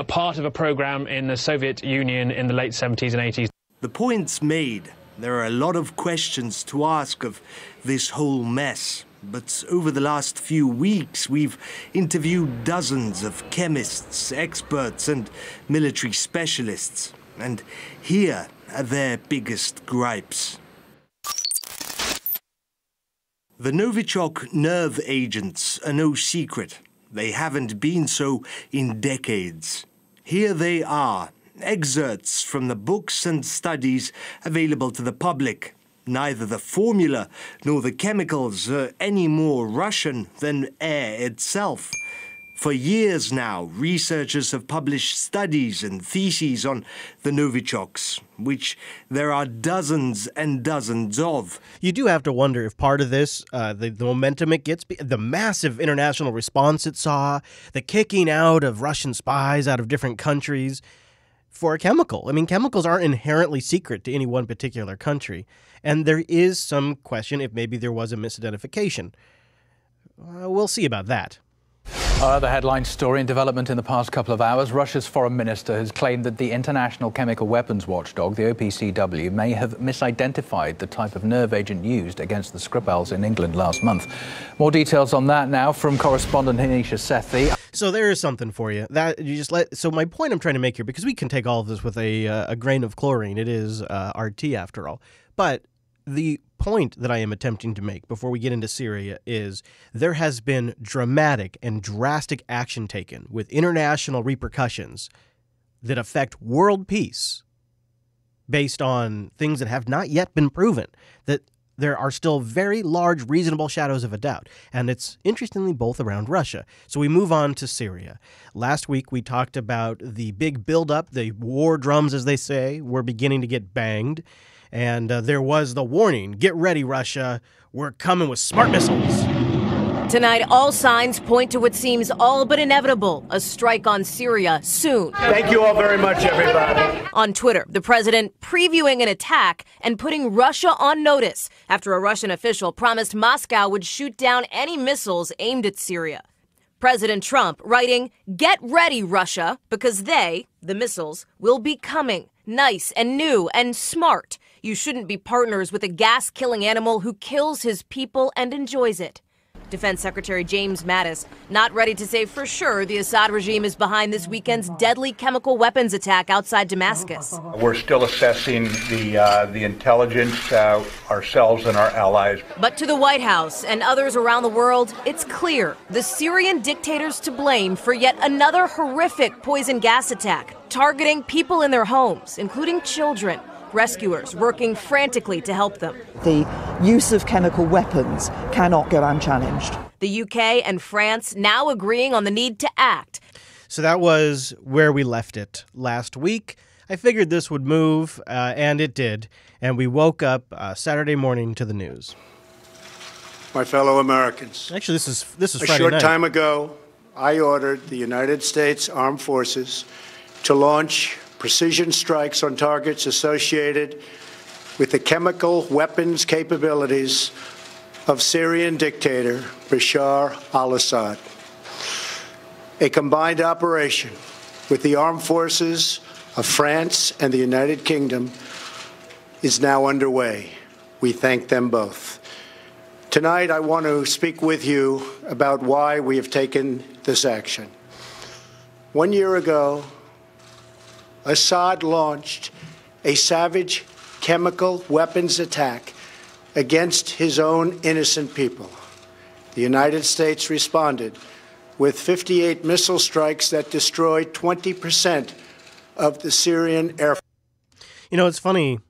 part of a program in the Soviet Union in the late 70s and 80s. The point's made. There are a lot of questions to ask of this whole mess. But over the last few weeks, we've interviewed dozens of chemists, experts, and military specialists. And here are their biggest gripes. The Novichok nerve agents are no secret. They haven't been so in decades. Here they are, excerpts from the books and studies available to the public. Neither the formula nor the chemicals are any more Russian than air itself. For years now, researchers have published studies and theses on the Novichoks, which there are dozens and dozens of. You do have to wonder if part of this, the momentum it gets, the massive international response it saw, the kicking out of Russian spies out of different countries for a chemical. I mean, chemicals aren't inherently secret to any one particular country. And there is some question if maybe there was a misidentification. We'll see about that. The headline story in development in the past couple of hours. Russia's foreign minister has claimed that the International Chemical Weapons Watchdog, the OPCW, may have misidentified the type of nerve agent used against the Skripals in England last month. More details on that now from correspondent Hanisha Sethi. So there is something for you. That you just let. So my point I'm trying to make here, because we can take all of this with a grain of chlorine. It is RT after all. But the point that I am attempting to make before we get into Syria is there has been dramatic and drastic action taken with international repercussions that affect world peace based on things that have not yet been proven, that there are still very large reasonable shadows of a doubt. And it's interestingly both around Russia. So we move on to Syria. Last week we talked about the big buildup, the war drums, as they say, were beginning to get banged. And there was the warning, get ready, Russia, we're coming with smart missiles. Tonight, all signs point to what seems all but inevitable, a strike on Syria soon. Thank you all very much, everybody. On Twitter, the president previewing an attack and putting Russia on notice after a Russian official promised Moscow would shoot down any missiles aimed at Syria. President Trump writing, get ready, Russia, because they, the missiles, will be coming. Nice and new and smart. You shouldn't be partners with a gas-killing animal who kills his people and enjoys it. Defense Secretary James Mattis not ready to say for sure the Assad regime is behind this weekend's deadly chemical weapons attack outside Damascus. We're still assessing the intelligence ourselves and our allies. But to the White House and others around the world, it's clear the Syrian dictator's to blame for yet another horrific poison gas attack, targeting people in their homes, including children. Rescuers working frantically to help them. The use of chemical weapons cannot go unchallenged. The UK and France now agreeing on the need to act. So that was where we left it last week. I figured this would move, and it did. And we woke up Saturday morning to the news. My fellow Americans. Actually, this is Friday A short night. time ago, I ordered the United States Armed Forces to launch precision strikes on targets associated with the chemical weapons capabilities of Syrian dictator Bashar al-Assad. A combined operation with the armed forces of France and the United Kingdom is now underway. We thank them both. Tonight, I want to speak with you about why we have taken this action. 1 year ago, Assad launched a savage chemical weapons attack against his own innocent people. The United States responded with 58 missile strikes that destroyed 20% of the Syrian Air Force. You know, it's funny.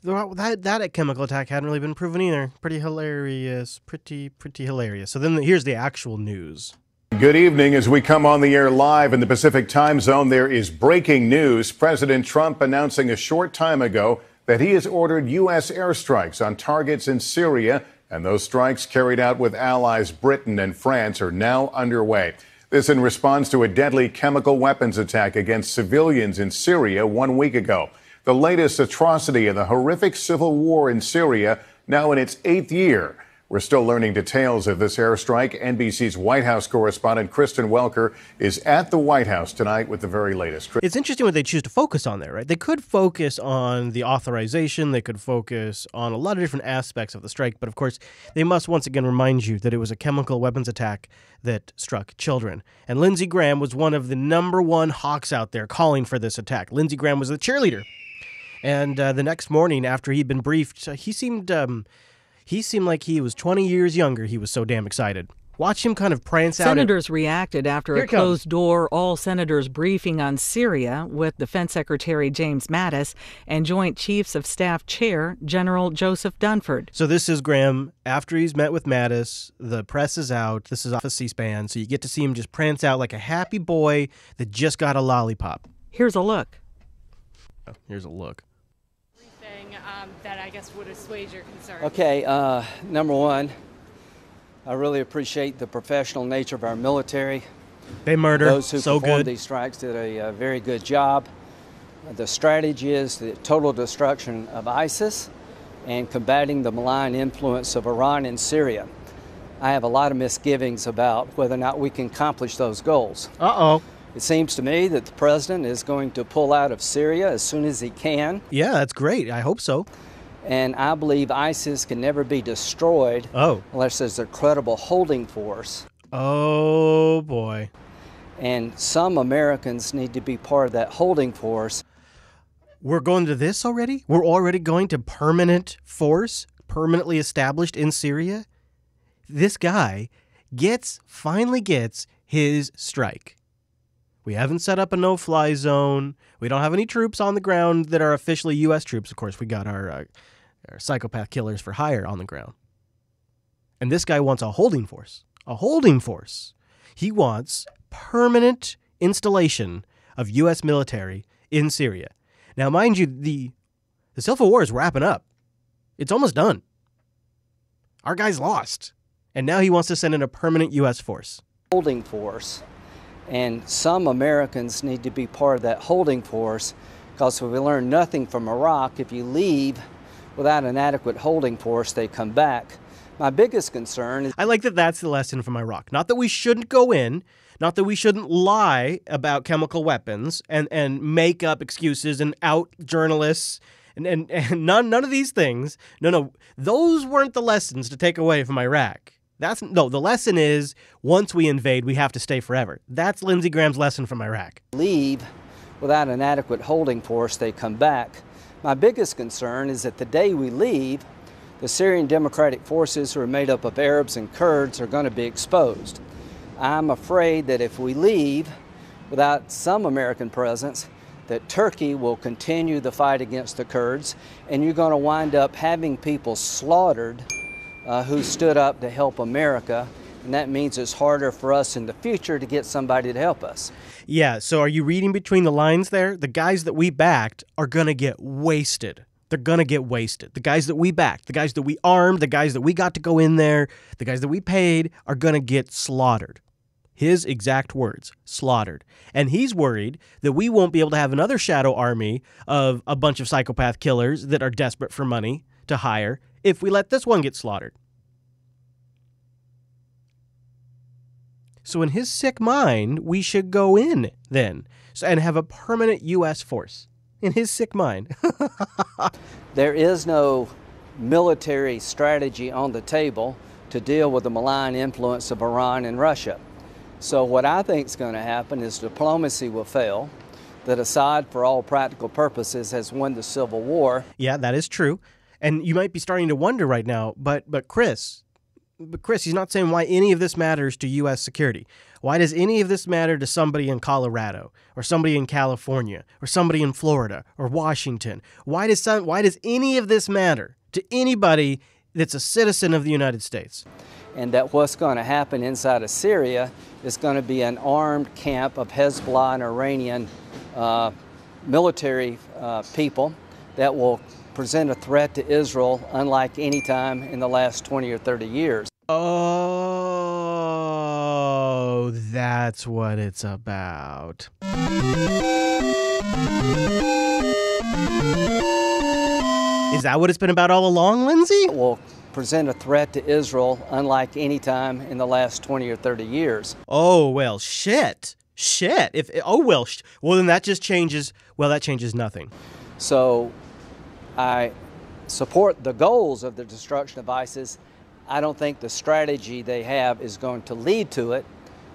That chemical attack hadn't really been proven either. Pretty hilarious. Pretty hilarious. So then here's the actual news. Good evening. As we come on the air live in the Pacific time zone, there is breaking news. President Trump announcing a short time ago that he has ordered U.S. airstrikes on targets in Syria, and those strikes carried out with allies Britain and France are now underway. This in response to a deadly chemical weapons attack against civilians in Syria 1 week ago. The latest atrocity in the horrific civil war in Syria, now in its 8th year. We're still learning details of this airstrike. NBC's White House correspondent Kristen Welker is at the White House tonight with the very latest. It's interesting what they choose to focus on there, right? They could focus on the authorization. They could focus on a lot of different aspects of the strike. But of course, they must once again remind you that it was a chemical weapons attack that struck children. And Lindsey Graham was one of the #1 hawks out there calling for this attack. Lindsey Graham was the cheerleader. And the next morning after he'd been briefed, he seemed like he was 20 years younger. He was so damn excited. Watch him kind of prance out. Senators reacted after a closed-door all-senators briefing on Syria with Defense Secretary James Mattis and Joint Chiefs of Staff Chair General Joseph Dunford. So this is Graham. After he's met with Mattis, the press is out. This is off of C-SPAN, so you get to see him just prance out like a happy boy that just got a lollipop. Here's a look. Here's a look. That I guess would assuage your concern. Okay, number one, I really appreciate the professional nature of our military. They murder. Those who so performed good. these strikes did a very good job. The strategy is the total destruction of ISIS and combating the malign influence of Iran in Syria. I have a lot of misgivings about whether or not we can accomplish those goals. Uh-oh. It seems to me that the president is going to pull out of Syria as soon as he can. Yeah, that's great. I hope so. And I believe ISIS can never be destroyed unless there's a credible holding force. Oh, boy. And some Americans need to be part of that holding force. We're going to this already? We're already going to permanent force, permanently established in Syria? This guy finally gets his strike. We haven't set up a no-fly zone. We don't have any troops on the ground that are officially U.S. troops. Of course, we got our psychopath killers for hire on the ground. And this guy wants a holding force. A holding force. He wants permanent installation of U.S. military in Syria. Now, mind you, the Civil War is wrapping up. It's almost done. Our guy's lost. And now he wants to send in a permanent U.S. force. Holding force. And some Americans need to be part of that holding force, because if we learn nothing from Iraq, if you leave without an adequate holding force, they come back. My biggest concern is... I like that that's the lesson from Iraq. Not that we shouldn't go in, not that we shouldn't lie about chemical weapons and make up excuses and out journalists and none of these things. No, those weren't the lessons to take away from Iraq. The lesson is once we invade, we have to stay forever. That's Lindsey Graham's lesson from Iraq. Leave without an adequate holding force, they come back. My biggest concern is that the day we leave, the Syrian Democratic Forces, who are made up of Arabs and Kurds, are going to be exposed. I'm afraid that if we leave without some American presence, that Turkey will continue the fight against the Kurds, and you're going to wind up having people slaughtered who stood up to help America. and that means it's harder for us in the future to get somebody to help us. Yeah, so are you reading between the lines there? The guys that we backed are going to get wasted. They're going to get wasted. The guys that we backed, the guys that we armed, the guys that we got to go in there, the guys that we paid are going to get slaughtered. His exact words, slaughtered. And he's worried that we won't be able to have another shadow army of a bunch of psychopath killers that are desperate for money to hire if we let this one get slaughtered. So in his sick mind, we should go in then and have a permanent U.S. force. In his sick mind. There is no military strategy on the table to deal with the malign influence of Iran and Russia. So what I think is going to happen is diplomacy will fail, that Assad, for all practical purposes, has won the civil war. Yeah, that is true. And you might be starting to wonder right now, but Chris, he's not saying why any of this matters to U.S. security. Why does any of this matter to somebody in Colorado or somebody in California or somebody in Florida or Washington? Why does any of this matter to anybody that's a citizen of the United States? And that what's going to happen inside of Syria is going to be an armed camp of Hezbollah and Iranian military people that will present a threat to Israel unlike any time in the last 20 or 30 years. Oh, that's what it's about. Is that what it's been about all along, Lindsay? Will present a threat to Israel unlike any time in the last 20 or 30 years. Oh, well, shit. Well, then that just changes. Well, that changes nothing. So I support the goals of the destruction of ISIS. I don't think the strategy they have is going to lead to it.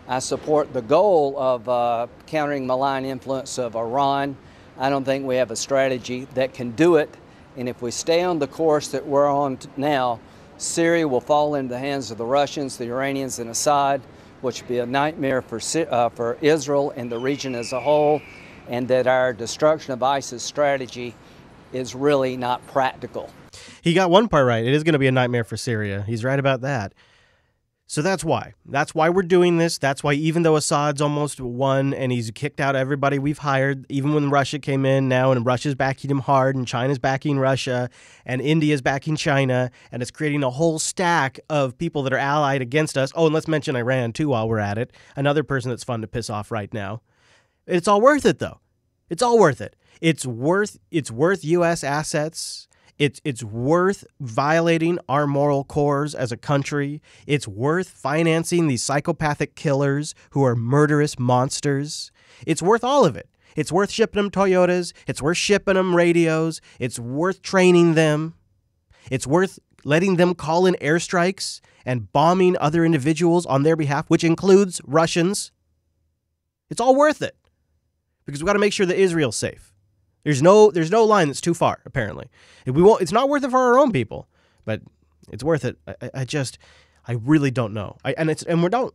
I support the goal of countering malign influence of Iran. I don't think we have a strategy that can do it. And if we stay on the course that we're on now, Syria will fall into the hands of the Russians, the Iranians, and Assad, which would be a nightmare for Israel and the region as a whole, and that our destruction of ISIS strategy is really not practical. He got one part right. It is going to be a nightmare for Syria. He's right about that. So that's why. That's why we're doing this. That's why even though Assad's almost won and he's kicked out everybody we've hired, even when Russia came in now and Russia's backing him hard and China's backing Russia and India's backing China and it's creating a whole stack of people that are allied against us. Oh, and let's mention Iran too while we're at it. Another person that's fun to piss off right now. It's all worth it though. It's all worth it. It's worth U.S. assets. It's worth violating our moral cores as a country. It's worth financing these psychopathic killers who are murderous monsters. It's worth all of it. It's worth shipping them Toyotas. It's worth shipping them radios. It's worth training them. It's worth letting them call in airstrikes and bombing other individuals on their behalf, which includes Russians. It's all worth it because we've got to make sure that Israel's safe. There's no line that's too far, apparently. It's not worth it for our own people, but it's worth it. I really don't know.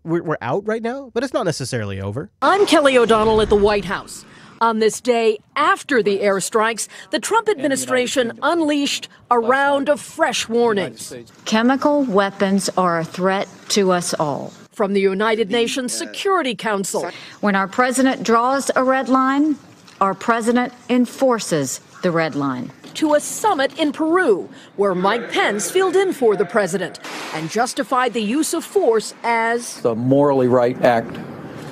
We're out right now, but it's not necessarily over. I'm Kelly O'Donnell at the White House. On this day after the airstrikes, the Trump administration unleashed a round of fresh warnings. Chemical weapons are a threat to us all. From the United Nations Security Council. When our president draws a red line, our president enforces the red line. To a summit in Peru, where Mike Pence filled in for the president and justified the use of force as the morally right act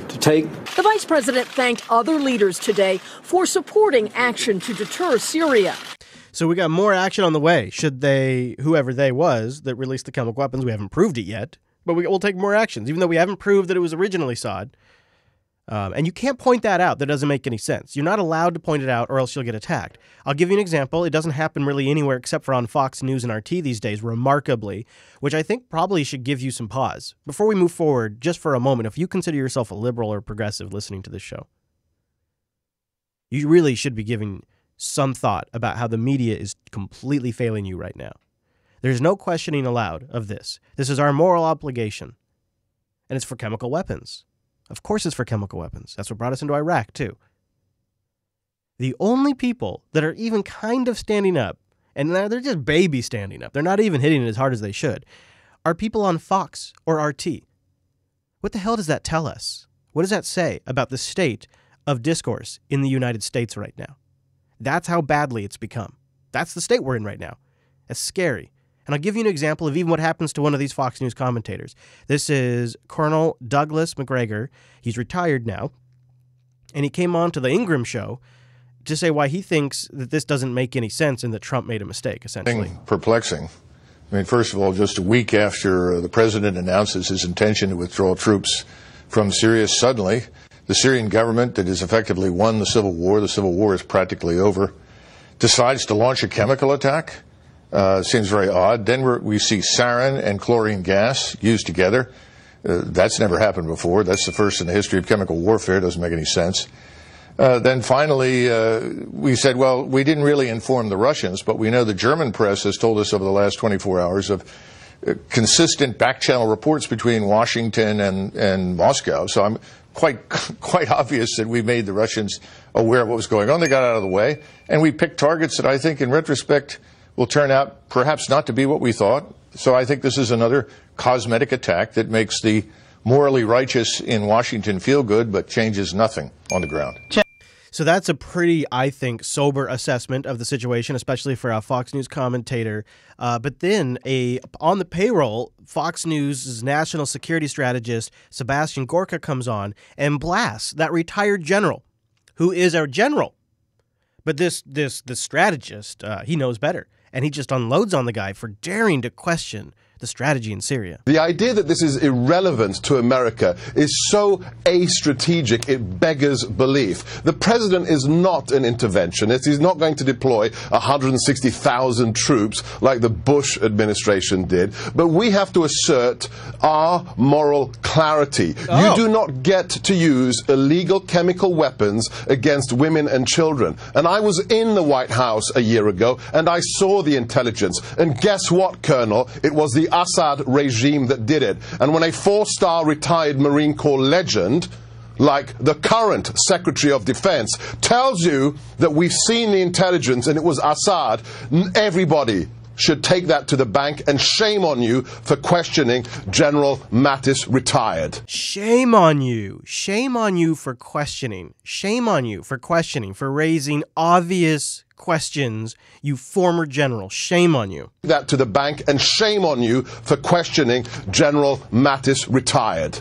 to take. The vice president thanked other leaders today for supporting action to deter Syria. So we got more action on the way. Should they, whoever they was that released the chemical weapons, we haven't proved it yet, but we'll take more actions, even though we haven't proved that it was originally Assad. And you can't point that out. That doesn't make any sense. You're not allowed to point it out or else you'll get attacked. I'll give you an example. It doesn't happen really anywhere except for on Fox News and RT these days, remarkably, which I think probably should give you some pause. Before we move forward, just for a moment, if you consider yourself a liberal or progressive listening to this show, you really should be giving some thought about how the media is completely failing you right now. There's no questioning allowed of this. This is our moral obligation, and it's for chemical weapons. Of course it's for chemical weapons. That's what brought us into Iraq, too. The only people that are even kind of standing up, and they're just baby standing up, they're not even hitting it as hard as they should, are people on Fox or RT. What the hell does that tell us? What does that say about the state of discourse in the United States right now? That's how badly it's become. That's the state we're in right now. That's scary. And I'll give you an example of even what happens to one of these Fox News commentators. This is Colonel Douglas McGregor. He's retired now. And he came on to the Ingram show to say why he thinks that this doesn't make any sense and that Trump made a mistake, essentially. Perplexing. I mean, first of all, just a week after the president announces his intention to withdraw troops from Syria, suddenly the Syrian government that has effectively won the civil war is practically over, decides to launch a chemical attack. Seems very odd. Then we see sarin and chlorine gas used together. That's never happened before. That's the first in the history of chemical warfare. It doesn't make any sense. Then finally, we said, well, we didn't really inform the Russians, but we know the German press has told us over the last 24 hours of consistent back-channel reports between Washington and Moscow. So I'm quite obvious that we made the Russians aware of what was going on. They got out of the way, and we picked targets that I think, in retrospect, will turn out perhaps not to be what we thought. So I think this is another cosmetic attack that makes the morally righteous in Washington feel good, but changes nothing on the ground. So that's a pretty, I think, sober assessment of the situation, especially for a Fox News commentator. But then on the payroll, Fox News' national security strategist, Sebastian Gorka, comes on and blasts that retired general, who is our general. But this strategist, he knows better. And he just unloads on the guy for daring to question the strategy in Syria. The idea that this is irrelevant to America is so a-strategic, it beggars belief. The president is not an interventionist. He's not going to deploy 160,000 troops like the Bush administration did. But we have to assert our moral clarity. You do not get to use illegal chemical weapons against women and children. And I was in the White House a year ago, and I saw the intelligence. And guess what, Colonel? It was the Assad regime that did it. And when a 4-star retired Marine Corps legend, like the current Secretary of Defense, tells you that we've seen the intelligence and it was Assad, everybody should take that to the bank, and shame on you for questioning General Mattis, retired. Shame on you. Shame on you for questioning. Shame on you for questioning, for raising obvious questions, you former general. Shame on you. That to the bank, and shame on you for questioning General Mattis, retired.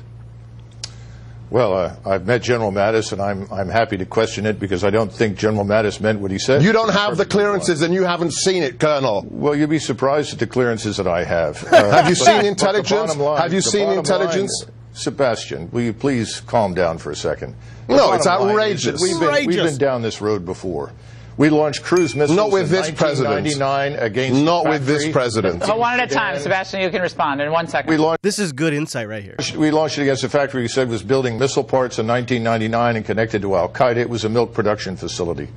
Well, I've met General Mattis, and I'm happy to question it because I don't think General Mattis meant what he said. You don't have the clearances, and you haven't seen it, Colonel. Well, you'd be surprised at the clearances that I have. Have you seen intelligence? Have you seen intelligence? Sebastian, will you please calm down for a second? No, it's outrageous. We've been down this road before. We launched cruise missiles not with this in 1999 against not with this president. But one at a time, Sebastian. You can respond in 1 second. This is good insight right here. We launched it against a factory we said was building missile parts in 1999 and connected to Al-Qaeda. It was a milk production facility.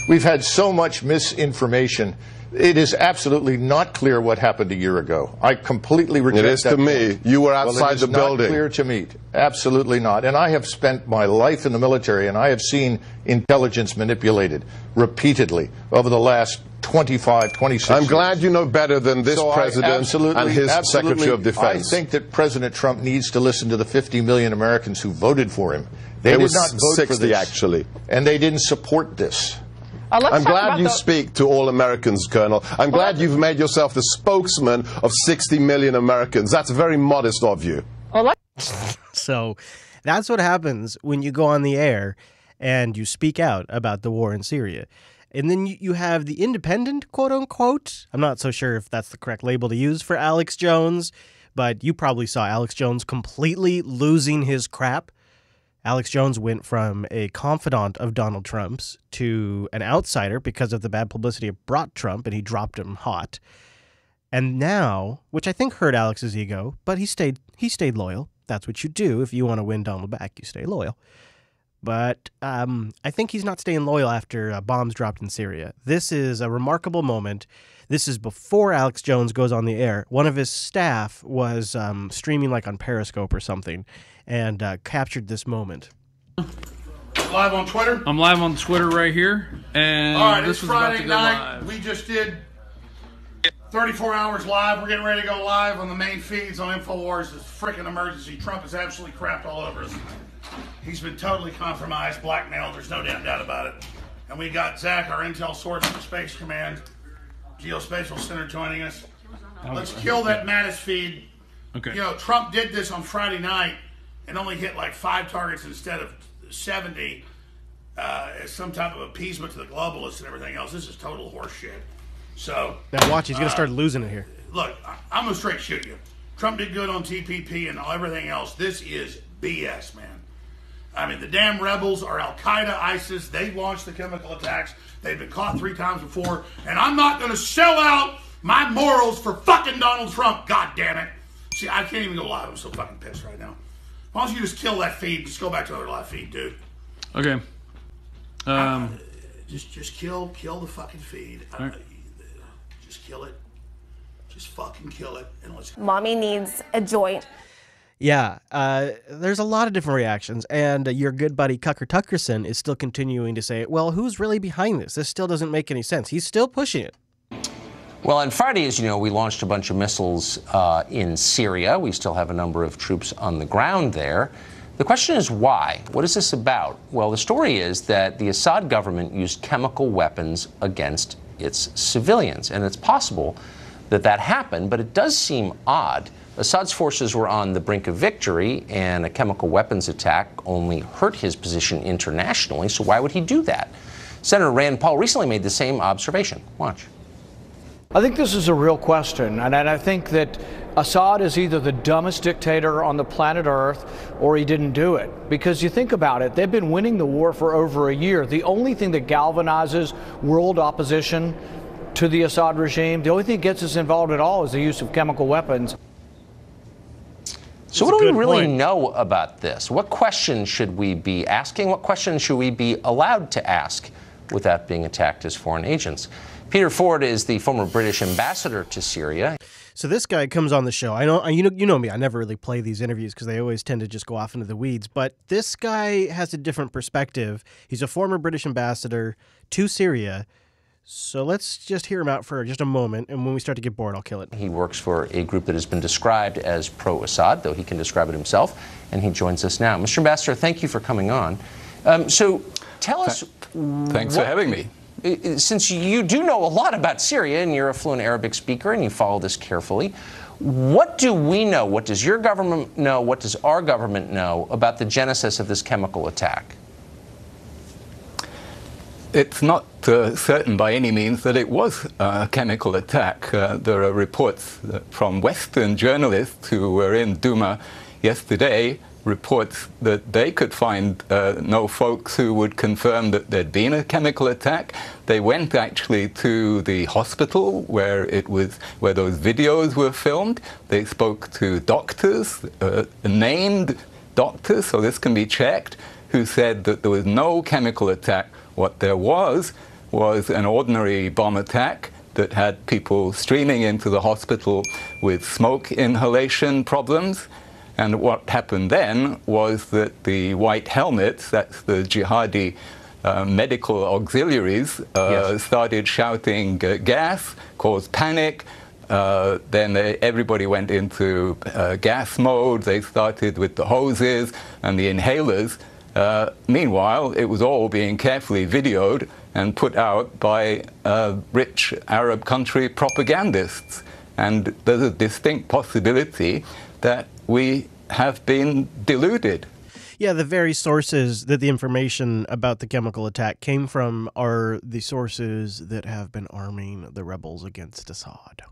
We've had so much misinformation. It is absolutely not clear what happened a year ago. I completely reject that. It is to me. You were outside the building. It is not clear to me. Absolutely not. And I have spent my life in the military, and I have seen intelligence manipulated repeatedly over the last 26 years. I'm glad you know better than this president and his Secretary of Defense. I think that President Trump needs to listen to the 50 million Americans who voted for him. They did not vote 60, for this, actually. And they didn't support this. I'm glad you speak to all Americans, Colonel. I'm glad you've made yourself the spokesman of 60 million Americans. That's very modest of you. So that's what happens when you go on the air and you speak out about the war in Syria. And then you have the independent, quote unquote. I'm not so sure if that's the correct label to use for Alex Jones, but you probably saw Alex Jones completely losing his crap. Alex Jones went from a confidant of Donald Trump's to an outsider because of the bad publicity it brought Trump, and he dropped him hot. And now, which I think hurt Alex's ego, but he stayed loyal. That's what you do if you want to win Donald back. You stay loyal. But I think he's not staying loyal after bombs dropped in Syria. This is a remarkable moment. This is before Alex Jones goes on the air. One of his staff was streaming like on Periscope or something and captured this moment. Live on Twitter? I'm live on Twitter right here. And all right, this it's was Friday about to go night. live. We just did 34 hours live. We're getting ready to go live on the main feeds on InfoWars. It's a freaking emergency. Trump is absolutely crapped all over us. He's been totally compromised, blackmailed. There's no damn doubt about it. And we got Zach, our intel source from Space Command, Geospatial Center, joining us. Let's kill that Mattis feed. Okay. You know, Trump did this on Friday night and only hit like 5 targets instead of 70 as some type of appeasement to the globalists and everything else. This is total horse shit. So now watch, he's going to start losing it here. Look, I'm going to straight shoot you. Trump did good on TPP and everything else. This is BS, man. I mean, the damn rebels are Al-Qaeda, ISIS. They launched the chemical attacks. They've been caught 3 times before. And I'm not going to sell out my morals for fucking Donald Trump. God damn it. See, I can't even go live. I'm so fucking pissed right now. Why don't you just kill that feed? Just go back to another live feed, dude. Okay. Just kill the fucking feed. Right. Just kill it. Just fucking kill it. And let's. Mommy needs a joint. Yeah, there's a lot of different reactions, and your good buddy Tucker Tuckerson is still continuing to say, well, who's really behind this? This still doesn't make any sense. He's still pushing it. Well, on Friday, as you know, we launched a bunch of missiles in Syria. We still have a number of troops on the ground there. The question is why? What is this about? Well, the story is that the Assad government used chemical weapons against its civilians, and it's possible that that happened, but it does seem odd. Assad's forces were on the brink of victory, and a chemical weapons attack only hurt his position internationally, so why would he do that? Senator Rand Paul recently made the same observation. Watch. I think this is a real question, and I think that Assad is either the dumbest dictator on the planet Earth or he didn't do it. Because you think about it, they've been winning the war for over a year. The only thing that galvanizes world opposition to the Assad regime, the only thing that gets us involved at all is the use of chemical weapons. So what do we really know about this? What questions should we be asking? What questions should we be allowed to ask without being attacked as foreign agents? Peter Ford is the former British ambassador to Syria. So this guy comes on the show. I know you know me. I never really play these interviews because they always tend to just go off into the weeds. But this guy has a different perspective. He's a former British ambassador to Syria. So let's just hear him out for just a moment, and when we start to get bored, I'll kill it. He works for a group that has been described as pro-Assad, though he can describe it himself, and he joins us now. Mr. Ambassador, thank you for coming on. So tell us... Thanks for having me. Since you do know a lot about Syria, and you're a fluent Arabic speaker, and you follow this carefully, what do we know? What does your government know? What does our government know about the genesis of this chemical attack? It's not certain by any means that it was a chemical attack. There are reports from Western journalists who were in Duma yesterday, reports that they could find no folks who would confirm that there'd been a chemical attack. They went actually to the hospital where those videos were filmed. They spoke to doctors, named doctors, so this can be checked, who said that there was no chemical attack. What there was an ordinary bomb attack that had people streaming into the hospital with smoke inhalation problems. And what happened then was that the white helmets, that's the jihadi medical auxiliaries, started shouting gas, caused panic. Then everybody went into gas mode. They started with the hoses and the inhalers. Meanwhile, it was all being carefully videoed and put out by rich Arab country propagandists. And there's a distinct possibility that we have been deluded. Yeah, the very sources that the information about the chemical attack came from are the sources that have been arming the rebels against Assad.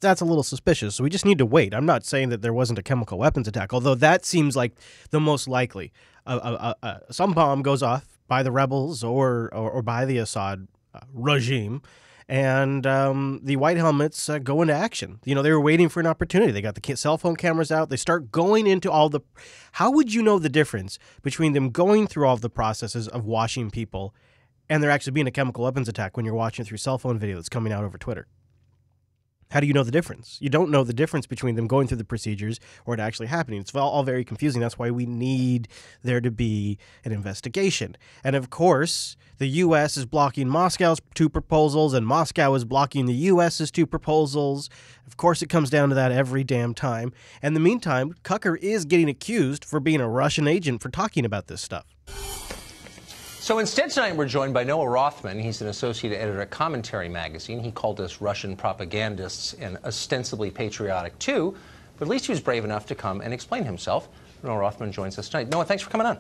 That's a little suspicious, so we just need to wait. I'm not saying that there wasn't a chemical weapons attack, although that seems like the most likely. Some bomb goes off by the rebels or by the Assad regime, and the white helmets go into action. You know, they were waiting for an opportunity. They got the cell phone cameras out. They start going into all the... How would you know the difference between them going through all the processes of washing people and there actually being a chemical weapons attack when you're watching through cell phone video that's coming out over Twitter? How do you know the difference? You don't know the difference between them going through the procedures or it actually happening. It's all very confusing. That's why we need there to be an investigation. And of course, the U.S. is blocking Moscow's 2 proposals, and Moscow is blocking the U.S.'s 2 proposals. Of course, it comes down to that every damn time. And in the meantime, Tucker is getting accused for being a Russian agent for talking about this stuff. So instead tonight we're joined by Noah Rothman. He's an associate editor at Commentary magazine. He called us Russian propagandists and ostensibly patriotic too, but at least he was brave enough to come and explain himself. Noah Rothman joins us tonight. Noah, thanks for coming on.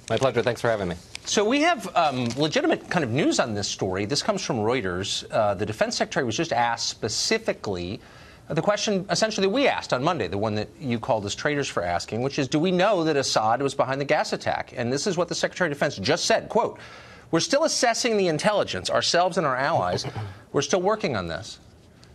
My pleasure. Thanks for having me. So we have legitimate kind of news on this story. This comes from Reuters. The defense secretary was just asked specifically the question essentially that we asked on Monday, the one that you called us traitors for asking, which is, do we know that Assad was behind the gas attack? And this is what the Secretary of Defense just said, quote, "We're still assessing the intelligence, ourselves and our allies. We're still working on this."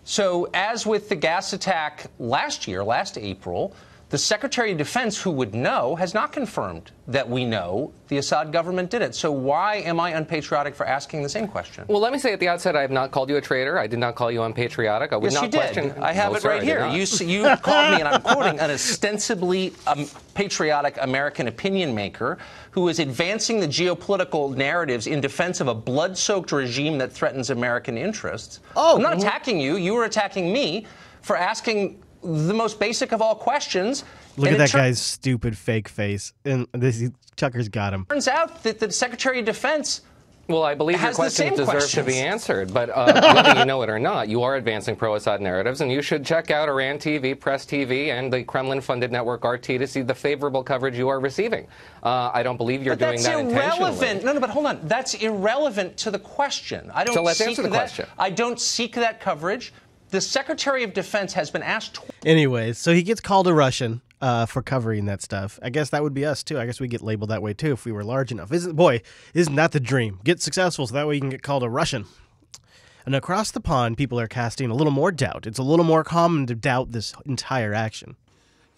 So as with the gas attack last April, the Secretary of Defense, who would know, has not confirmed that we know the Assad government did it. So why am I unpatriotic for asking the same question? Well, let me say at the outset, I have not called you a traitor. I did not call you unpatriotic. I would not question. I have it right here. You called me, and I'm quoting, an ostensibly patriotic American opinion maker who is advancing the geopolitical narratives in defense of a blood-soaked regime that threatens American interests. I'm not attacking you. You were attacking me for asking the most basic of all questions. Look at that guy's stupid fake face. And Tucker's got him. Turns out that the Secretary of Defense Well, I believe your questions deserve to be answered, but whether you know it or not, you are advancing pro-Assad narratives, and you should check out Iran TV, Press TV, and the Kremlin-funded network RT to see the favorable coverage you are receiving. I don't believe you're doing that intentionally. No, but hold on. That's irrelevant to the question. So let's answer the question. I don't seek that coverage. The Secretary of Defense has been asked. Anyways, so he gets called a Russian for covering that stuff. I guess that would be us, too. I guess we get labeled that way, too, if we were large enough. Isn't that the dream? Get successful so that way you can get called a Russian. And across the pond, people are casting a little more doubt. It's a little more common to doubt this entire action.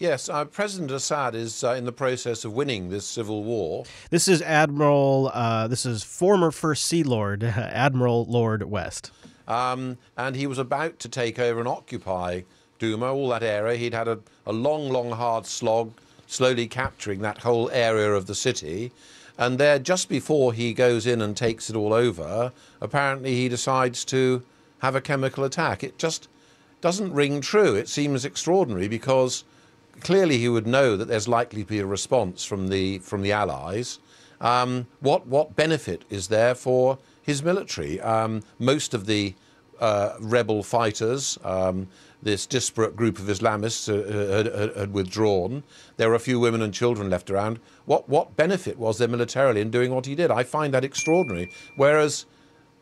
Yes, President Assad is in the process of winning this civil war. This is former First Sea Lord, Admiral Lord West. And he was about to take over and occupy Duma, all that area. He'd had a long, hard slog, slowly capturing that whole area of the city. And there, just before he goes in and takes it all over, apparently he decides to have a chemical attack. It just doesn't ring true. It seems extraordinary because clearly he would know that there's likely to be a response from the Allies. What benefit is there for his military? Most of the rebel fighters, this disparate group of Islamists had withdrawn. There were a few women and children left around. What benefit was there militarily in doing what he did? I find that extraordinary. Whereas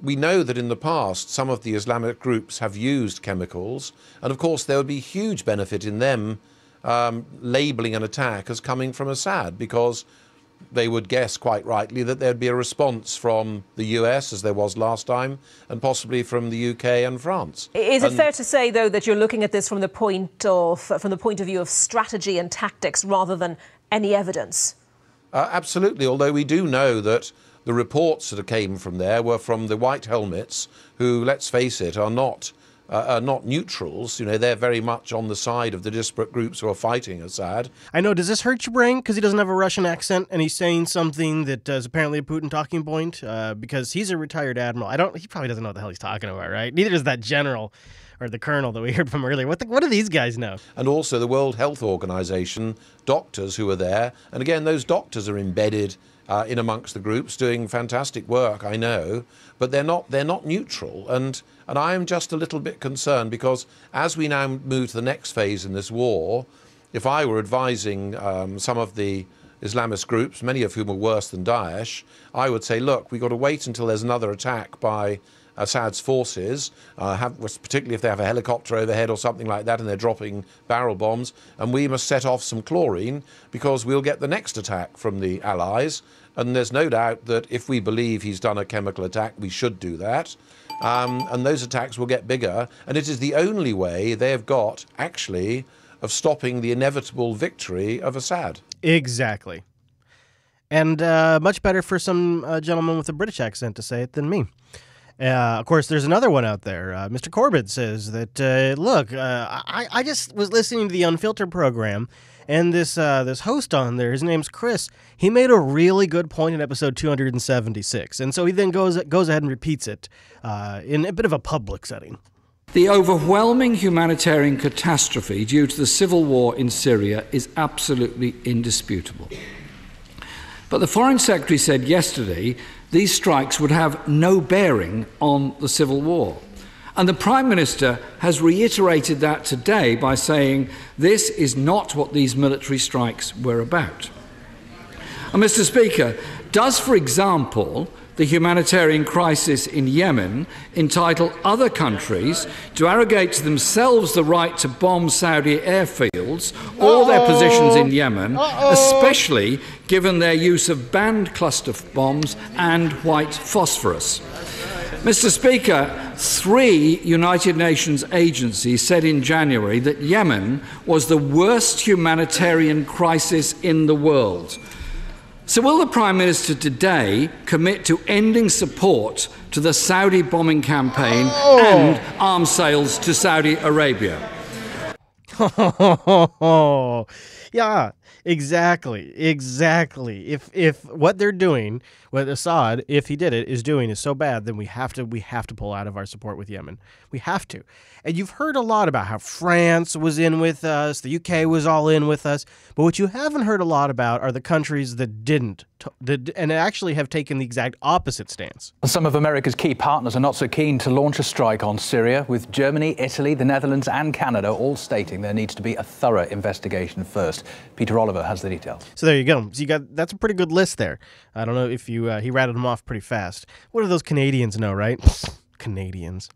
we know that in the past some of the Islamic groups have used chemicals, and of course there would be huge benefit in them labelling an attack as coming from Assad, because they would guess quite rightly that there'd be a response from the US, as there was last time, and possibly from the UK and France. Is it fair to say, though, that you're looking at this from the point of view of strategy and tactics rather than any evidence? Absolutely, although we do know that the reports that came from there were from the White Helmets, who, let's face it, are not neutrals. You know, they're very much on the side of the disparate groups who are fighting Assad. I know. Does this hurt your brain because he doesn't have a Russian accent and he's saying something that is apparently a Putin talking point? Because he's a retired admiral. He probably doesn't know what the hell he's talking about, right? Neither does that general or the colonel that we heard from earlier. What do these guys know? And also the World Health Organization, doctors who are there. And again, those doctors are embedded in amongst the groups, doing fantastic work, I know, but they're not neutral. And I am just a little bit concerned because as we now move to the next phase in this war, if I were advising some of the Islamist groups, many of whom are worse than Daesh, I would say, look, we've got to wait until there's another attack by Assad's forces, particularly if they have a helicopter overhead or something like that and they're dropping barrel bombs, and we must set off some chlorine because we'll get the next attack from the Allies. And there's no doubt that if we believe he's done a chemical attack, we should do that. And those attacks will get bigger. And it is the only way they have got, actually, of stopping the inevitable victory of Assad. Exactly. And much better for some gentleman with a British accent to say it than me. Of course, there's another one out there. Mr. Corbett says that, look, I just was listening to the Unfilter program, and this host on there, his name's Chris, he made a really good point in episode 276. And so he then goes ahead and repeats it in a bit of a public setting. The overwhelming humanitarian catastrophe due to the civil war in Syria is absolutely indisputable. But the Foreign Secretary said yesterday these strikes would have no bearing on the civil war. And the Prime Minister has reiterated that today by saying this is not what these military strikes were about. And Mr. Speaker, does, for example, the humanitarian crisis in Yemen entitle other countries to arrogate to themselves the right to bomb Saudi airfields or their positions in Yemen, especially given their use of banned cluster bombs and white phosphorus? Mr. Speaker, 3 United Nations agencies said in January that Yemen was the worst humanitarian crisis in the world. So will the Prime Minister today commit to ending support to the Saudi bombing campaign and arms sales to Saudi Arabia? Yeah, exactly. If what they're doing, what Assad, if he did it, is doing is so bad, then we have to pull out of our support with Yemen. We have to. And you've heard a lot about how France was in with us, the UK was all in with us, but what you haven't heard a lot about are the countries that didn't, and actually have taken the exact opposite stance. Some of America's key partners are not so keen to launch a strike on Syria, with Germany, Italy, the Netherlands and Canada all stating there needs to be a thorough investigation first. Peter Oliver has the details. So there you go. So that's a pretty good list there. I don't know if he rattled them off pretty fast. What do those Canadians know, right? Canadians.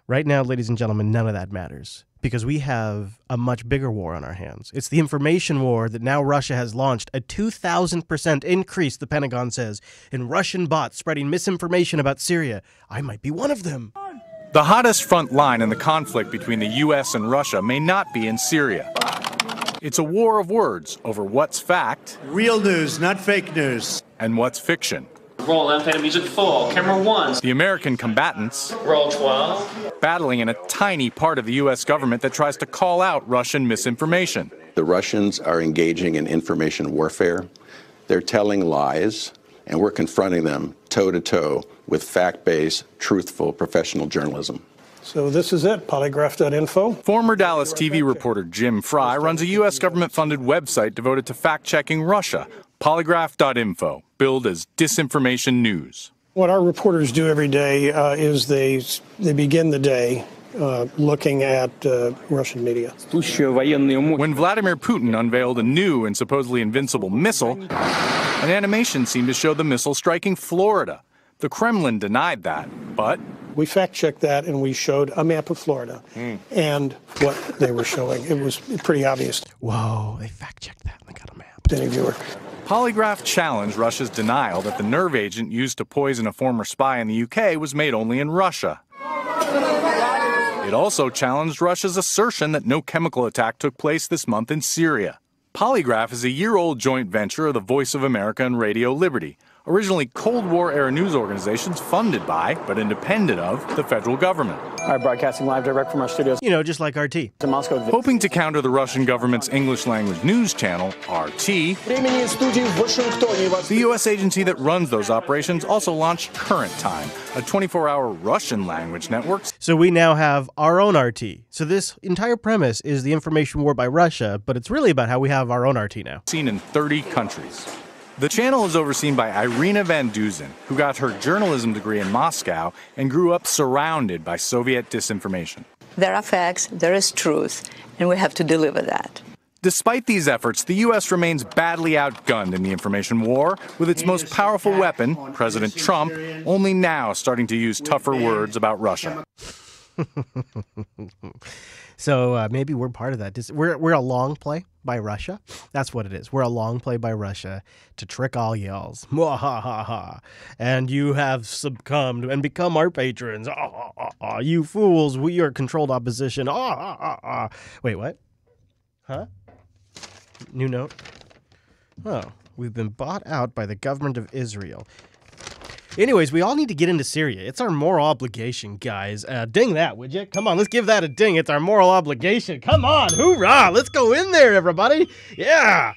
Right now, ladies and gentlemen, none of that matters because we have a much bigger war on our hands. It's the information war that now Russia has launched, a 2,000% increase, the Pentagon says, in Russian bots spreading misinformation about Syria. I might be one of them. The hottest front line in the conflict between the U.S. and Russia may not be in Syria. It's a war of words over what's fact. Real news, not fake news. And what's fiction. Roll Unfilter music 4, camera 1. The American combatants. Roll 12. Battling in a tiny part of the U.S. government that tries to call out Russian misinformation. The Russians are engaging in information warfare. They're telling lies, and we're confronting them toe-to-toe with fact-based, truthful, professional journalism. So this is it, polygraph.info. Former Dallas TV reporter Jim Fry runs a U.S. government-funded website devoted to fact-checking Russia. Polygraph.info, billed as disinformation news. What our reporters do every day is they begin the day looking at Russian media. When Vladimir Putin unveiled a new and supposedly invincible missile, an animation seemed to show the missile striking Florida. The Kremlin denied that, but... We fact-checked that, and we showed a map of Florida and what they were showing. It was pretty obvious. Whoa, they fact-checked that and they got a map. Any viewer. Polygraph challenged Russia's denial that the nerve agent used to poison a former spy in the UK was made only in Russia. It also challenged Russia's assertion that no chemical attack took place this month in Syria. Polygraph is a year-old joint venture of the Voice of America and Radio Liberty, originally Cold War-era news organizations funded by, but independent of, the federal government. All right, broadcasting live direct from our studios. You know, just like RT. To Moscow. Hoping to counter the Russian government's English-language news channel, RT, the U.S. agency that runs those operations also launched Current Time, a 24-hour Russian-language network. So we now have our own RT. So this entire premise is the information war by Russia, but it's really about how we have our own RT now. Seen in 30 countries. The channel is overseen by Irina Van Duzen, who got her journalism degree in Moscow and grew up surrounded by Soviet disinformation. There are facts, there is truth, and we have to deliver that. Despite these efforts, the U.S. remains badly outgunned in the information war, with its most powerful weapon, President Trump, only now starting to use tougher words about Russia. So maybe we're part of that. We're a long play by Russia. That's what it is. We're a long play by Russia to trick all y'alls. And you have succumbed and become our patrons. You fools, we are controlled opposition. Wait, what? Huh? New note? Oh, we've been bought out by the government of Israel. Anyways, we all need to get into Syria. It's our moral obligation, guys. Ding that, would you? Come on, let's give that a ding. It's our moral obligation. Come on, hoorah! Let's go in there, everybody. Yeah.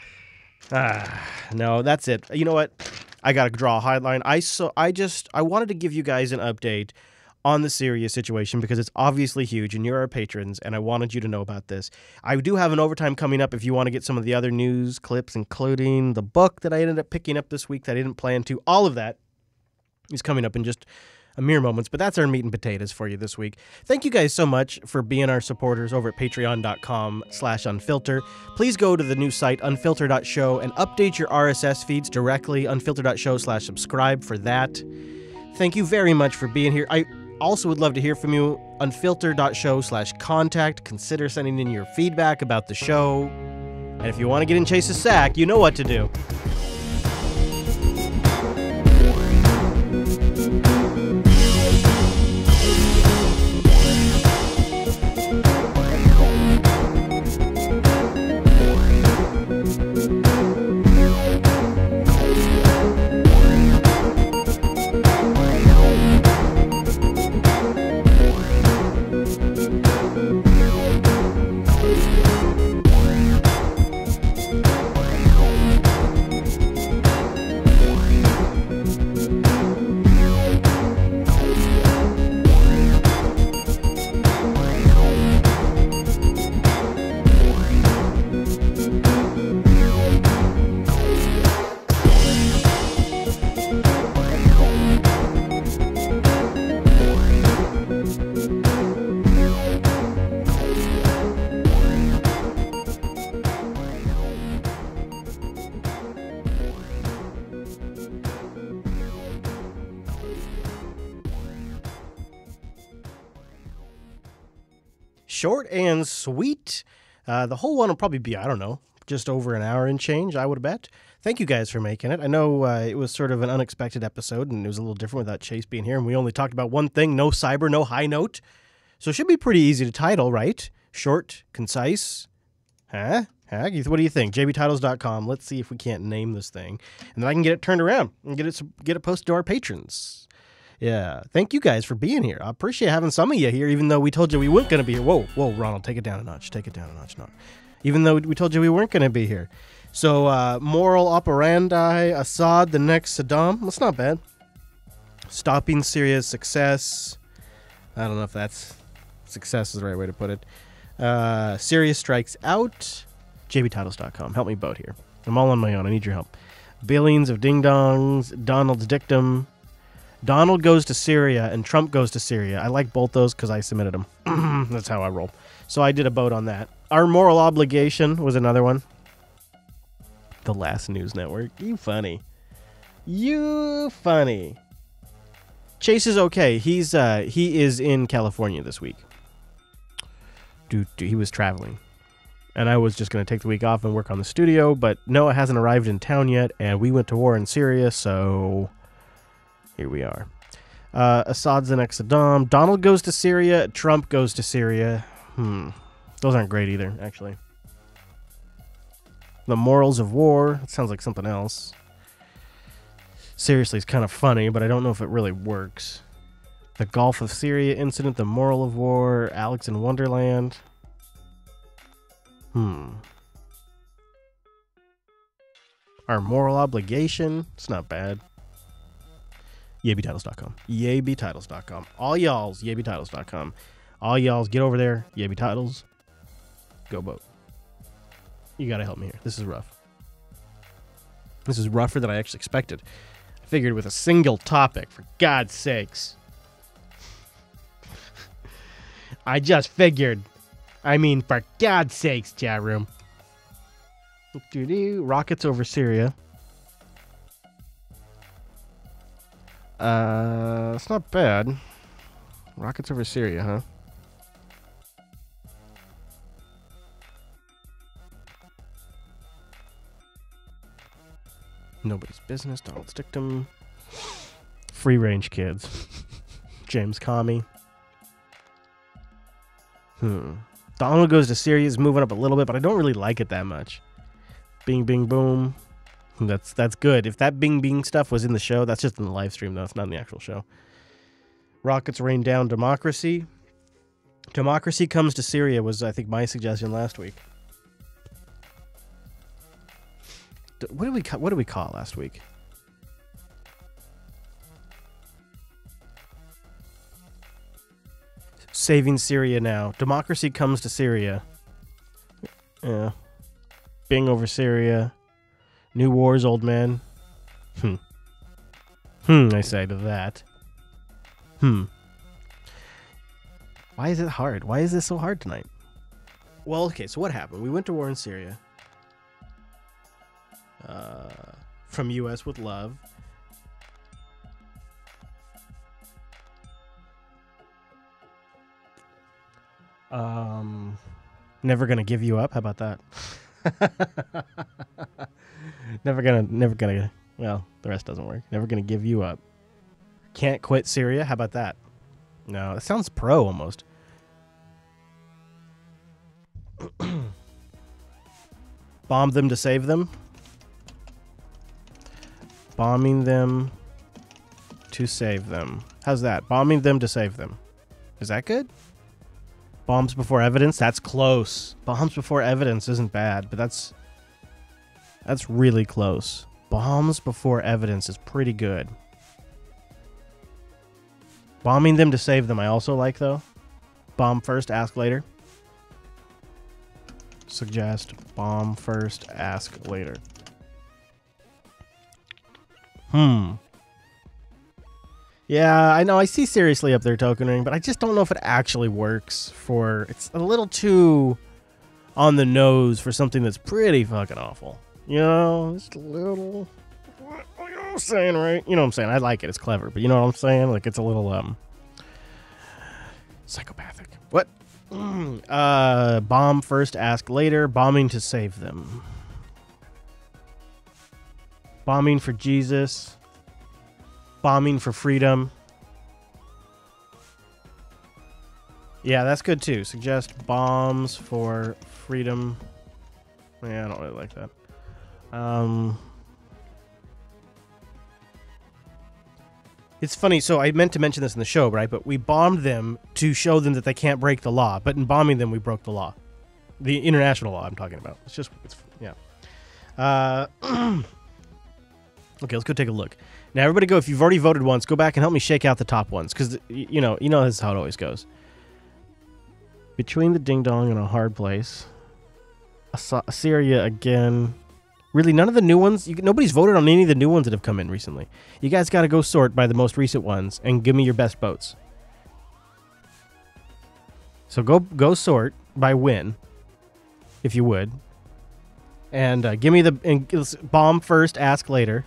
No, that's it. You know what? I gotta draw a headline. I wanted to give you guys an update on the Syria situation because it's obviously huge and you're our patrons and I wanted you to know about this. I do have an overtime coming up if you want to get some of the other news clips, including the book that I ended up picking up this week that I didn't plan to. All of that is coming up in just a mere moments, but that's our meat and potatoes for you this week. Thank you guys so much for being our supporters over at patreon.com/unfilter. Please go to the new site, unfilter.show, and update your RSS feeds directly, unfilter.show/subscribe for that. Thank you very much for being here. I also would love to hear from you, unfilter.show/contact. Consider sending in your feedback about the show. And if you want to get in Chase's sack, you know what to do. Short and sweet. The whole one will probably be, I don't know, just over an hour and change, I would bet. Thank you guys for making it. I know it was sort of an unexpected episode, and it was a little different without Chase being here, and we only talked about one thing, no cyber, no high note. So it should be pretty easy to title, right? Short, concise. Huh? What do you think? jbtitles.com. Let's see if we can't name this thing. And then I can get it turned around and get it posted to our patrons. Yeah, thank you guys for being here. I appreciate having some of you here, even though we told you we weren't going to be here. Whoa, Ronald, take it down a notch. Take it down a notch. No. Even though we told you we weren't going to be here. So, moral operandi, Assad, the next Saddam. That's not bad. Stopping Syria's success. I don't know if that's success is the right way to put it. Syria strikes out. jbtitles.com. Help me boat here. I'm all on my own. I need your help. Billions of ding-dongs. Donald's dictum. Donald goes to Syria and Trump goes to Syria. I like both those because I submitted them. That's how I roll. So I did a vote on that. Our moral obligation was another one. The Last News Network. You funny. You funny. Chase is okay. He is in California this week. Dude, he was traveling. And I was just going to take the week off and work on the studio, but Noah hasn't arrived in town yet, and we went to war in Syria, so here we are. Assad's the next Saddam. Donald goes to Syria. Trump goes to Syria. Those aren't great either, actually. The morals of war. That sounds like something else. Seriously, it's kind of funny, but I don't know if it really works. The Gulf of Syria incident. The moral of war. Alex in Wonderland. Our moral obligation. It's not bad. YayBtitles.com. YayBtitles.com. All y'alls, YayBtitles.com. All y'alls, get over there. YayBtitles. Go boat. You gotta help me here. This is rough. This is rougher than I actually expected. I figured with a single topic, for God's sakes. I just figured. I mean, for God's sakes, chat room. Rockets over Syria. It's not bad. Rockets over Syria, huh? Nobody's business. Donald Sticktum. Free range kids. James Comey. Donald goes to Syria is moving up a little bit, but I don't really like it that much. Bing, bing, boom. That's good. If that Bing Bing stuff was in the show, that's just in the live stream, though. It's not in the actual show. Rockets rain down democracy. Democracy comes to Syria was, I think, my suggestion last week. What did we call it last week? Saving Syria now. Democracy comes to Syria. Yeah. Bing over Syria. New wars, old man. I say to that. Why is it hard? Why is this so hard tonight? Well, okay, so what happened? We went to war in Syria. From U.S. with love. Never gonna give you up. How about that? Never gonna. Well, the rest doesn't work. Never gonna give you up. Can't quit Syria. How about that? No, it sounds pro almost. Bomb them to save them. Bombing them to save them. How's that? Bombing them to save them. Is that good? Bombs before evidence? That's close. Bombs before evidence isn't bad, but that's really close. Bombs before evidence is pretty good. Bombing them to save them I also like, though. Bomb first, ask later. Suggest bomb first, ask later. Yeah, I know. I see seriously up there tokening, but I just don't know if it actually works for... It's a little too on the nose for something that's pretty fucking awful. You know? Just a little... What are you saying, right? You know what I'm saying? I like it. It's clever, but you know what I'm saying? Like, it's a little, psychopathic. What? Bomb first, ask later. Bombing to save them. Bombing for Jesus. Bombing for freedom. Yeah, that's good too. Suggest bombs for freedom. Yeah, I don't really like that. It's funny, so I meant to mention this in the show, right? But we bombed them to show them that they can't break the law. But in bombing them, we broke the law. The international law I'm talking about. Yeah. Okay, let's go take a look. Now, everybody go, if you've already voted once, go back and help me shake out the top ones. Because, you know this is how it always goes. Between the Ding Dong and a Hard Place. Syria again. Really, none of the new ones? Nobody's voted on any of the new ones that have come in recently. You guys got to go sort by the most recent ones and give me your best votes. So go sort by win, if you would. And give me bomb first, ask later.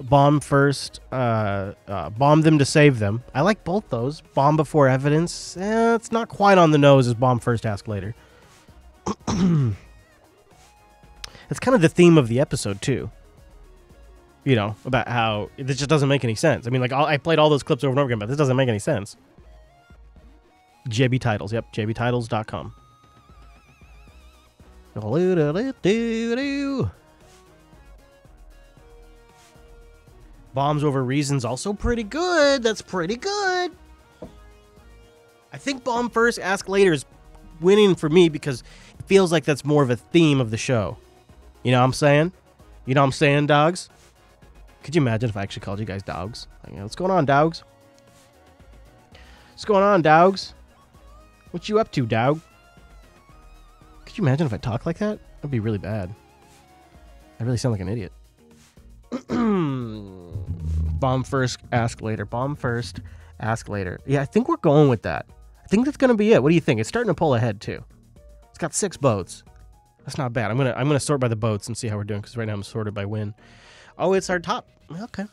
Bomb first, bomb them to save them. I like both those. Bomb before evidence. It's not quite on the nose as bomb first, ask later. It's kind of the theme of the episode, too. You know, about how this just doesn't make any sense. I mean, like, I played all those clips over and over again, but this doesn't make any sense. JB Titles. Yep, jbtitles.com. Bombs over reasons also pretty good. That's pretty good. I think bomb first, ask later is winning for me because it feels like that's more of a theme of the show. You know what I'm saying? You know what I'm saying, dogs? Could you imagine if I actually called you guys dogs? Like, what's going on, dogs? What's going on, dogs? What you up to, dog? Could you imagine if I talked like that? That'd be really bad. I really sound like an idiot. Bomb first, ask later. Bomb first, ask later. Yeah, I think we're going with that. I think that's going to be it. What do you think? It's starting to pull ahead, too. It's got 6 boats. That's not bad. I'm gonna sort by the boats and see how we're doing, because right now I'm sorted by win. Oh, it's our top. Okay.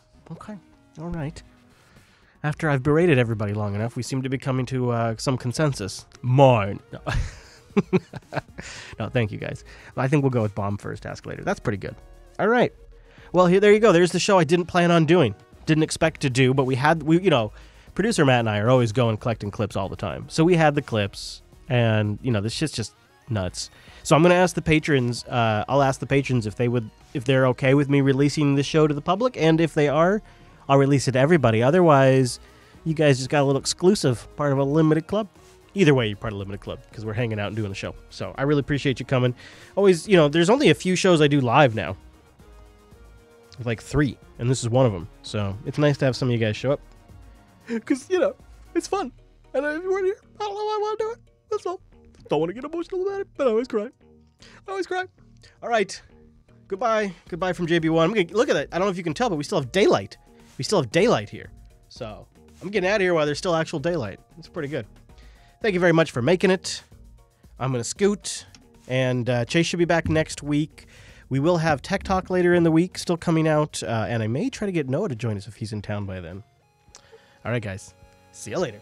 All right. After I've berated everybody long enough, we seem to be coming to some consensus. Mine. No. No, thank you, guys. I think we'll go with bomb first, ask later. That's pretty good. All right. Well, there you go. There's the show I didn't plan on doing. Didn't expect to do, but we producer Matt and I are always going collecting clips all the time. So we had the clips, and, this shit's just nuts. So I'm going to ask the patrons. I'll ask the patrons if they're okay with me releasing this show to the public, and if they are, I'll release it to everybody. Otherwise, you guys just got a little exclusive part of a limited club. Either way, you're part of a limited club because we're hanging out and doing the show. So I really appreciate you coming. Always, there's only a few shows I do live now. Like 3, and this is one of them. So it's nice to have some of you guys show up. Because, it's fun. And if you weren't here, I don't know why I want to do it. That's all. Don't want to get emotional about it, but I always cry. All right. Goodbye. Goodbye from JB1. Look at that. I don't know if you can tell, but we still have daylight. We still have daylight here. So I'm getting out of here while there's still actual daylight. It's pretty good. Thank you very much for making it. I'm going to scoot. And Chase should be back next week. We will have Tech Talk later in the week still coming out. And I may try to get Noah to join us if he's in town by then. All right, guys. See you later.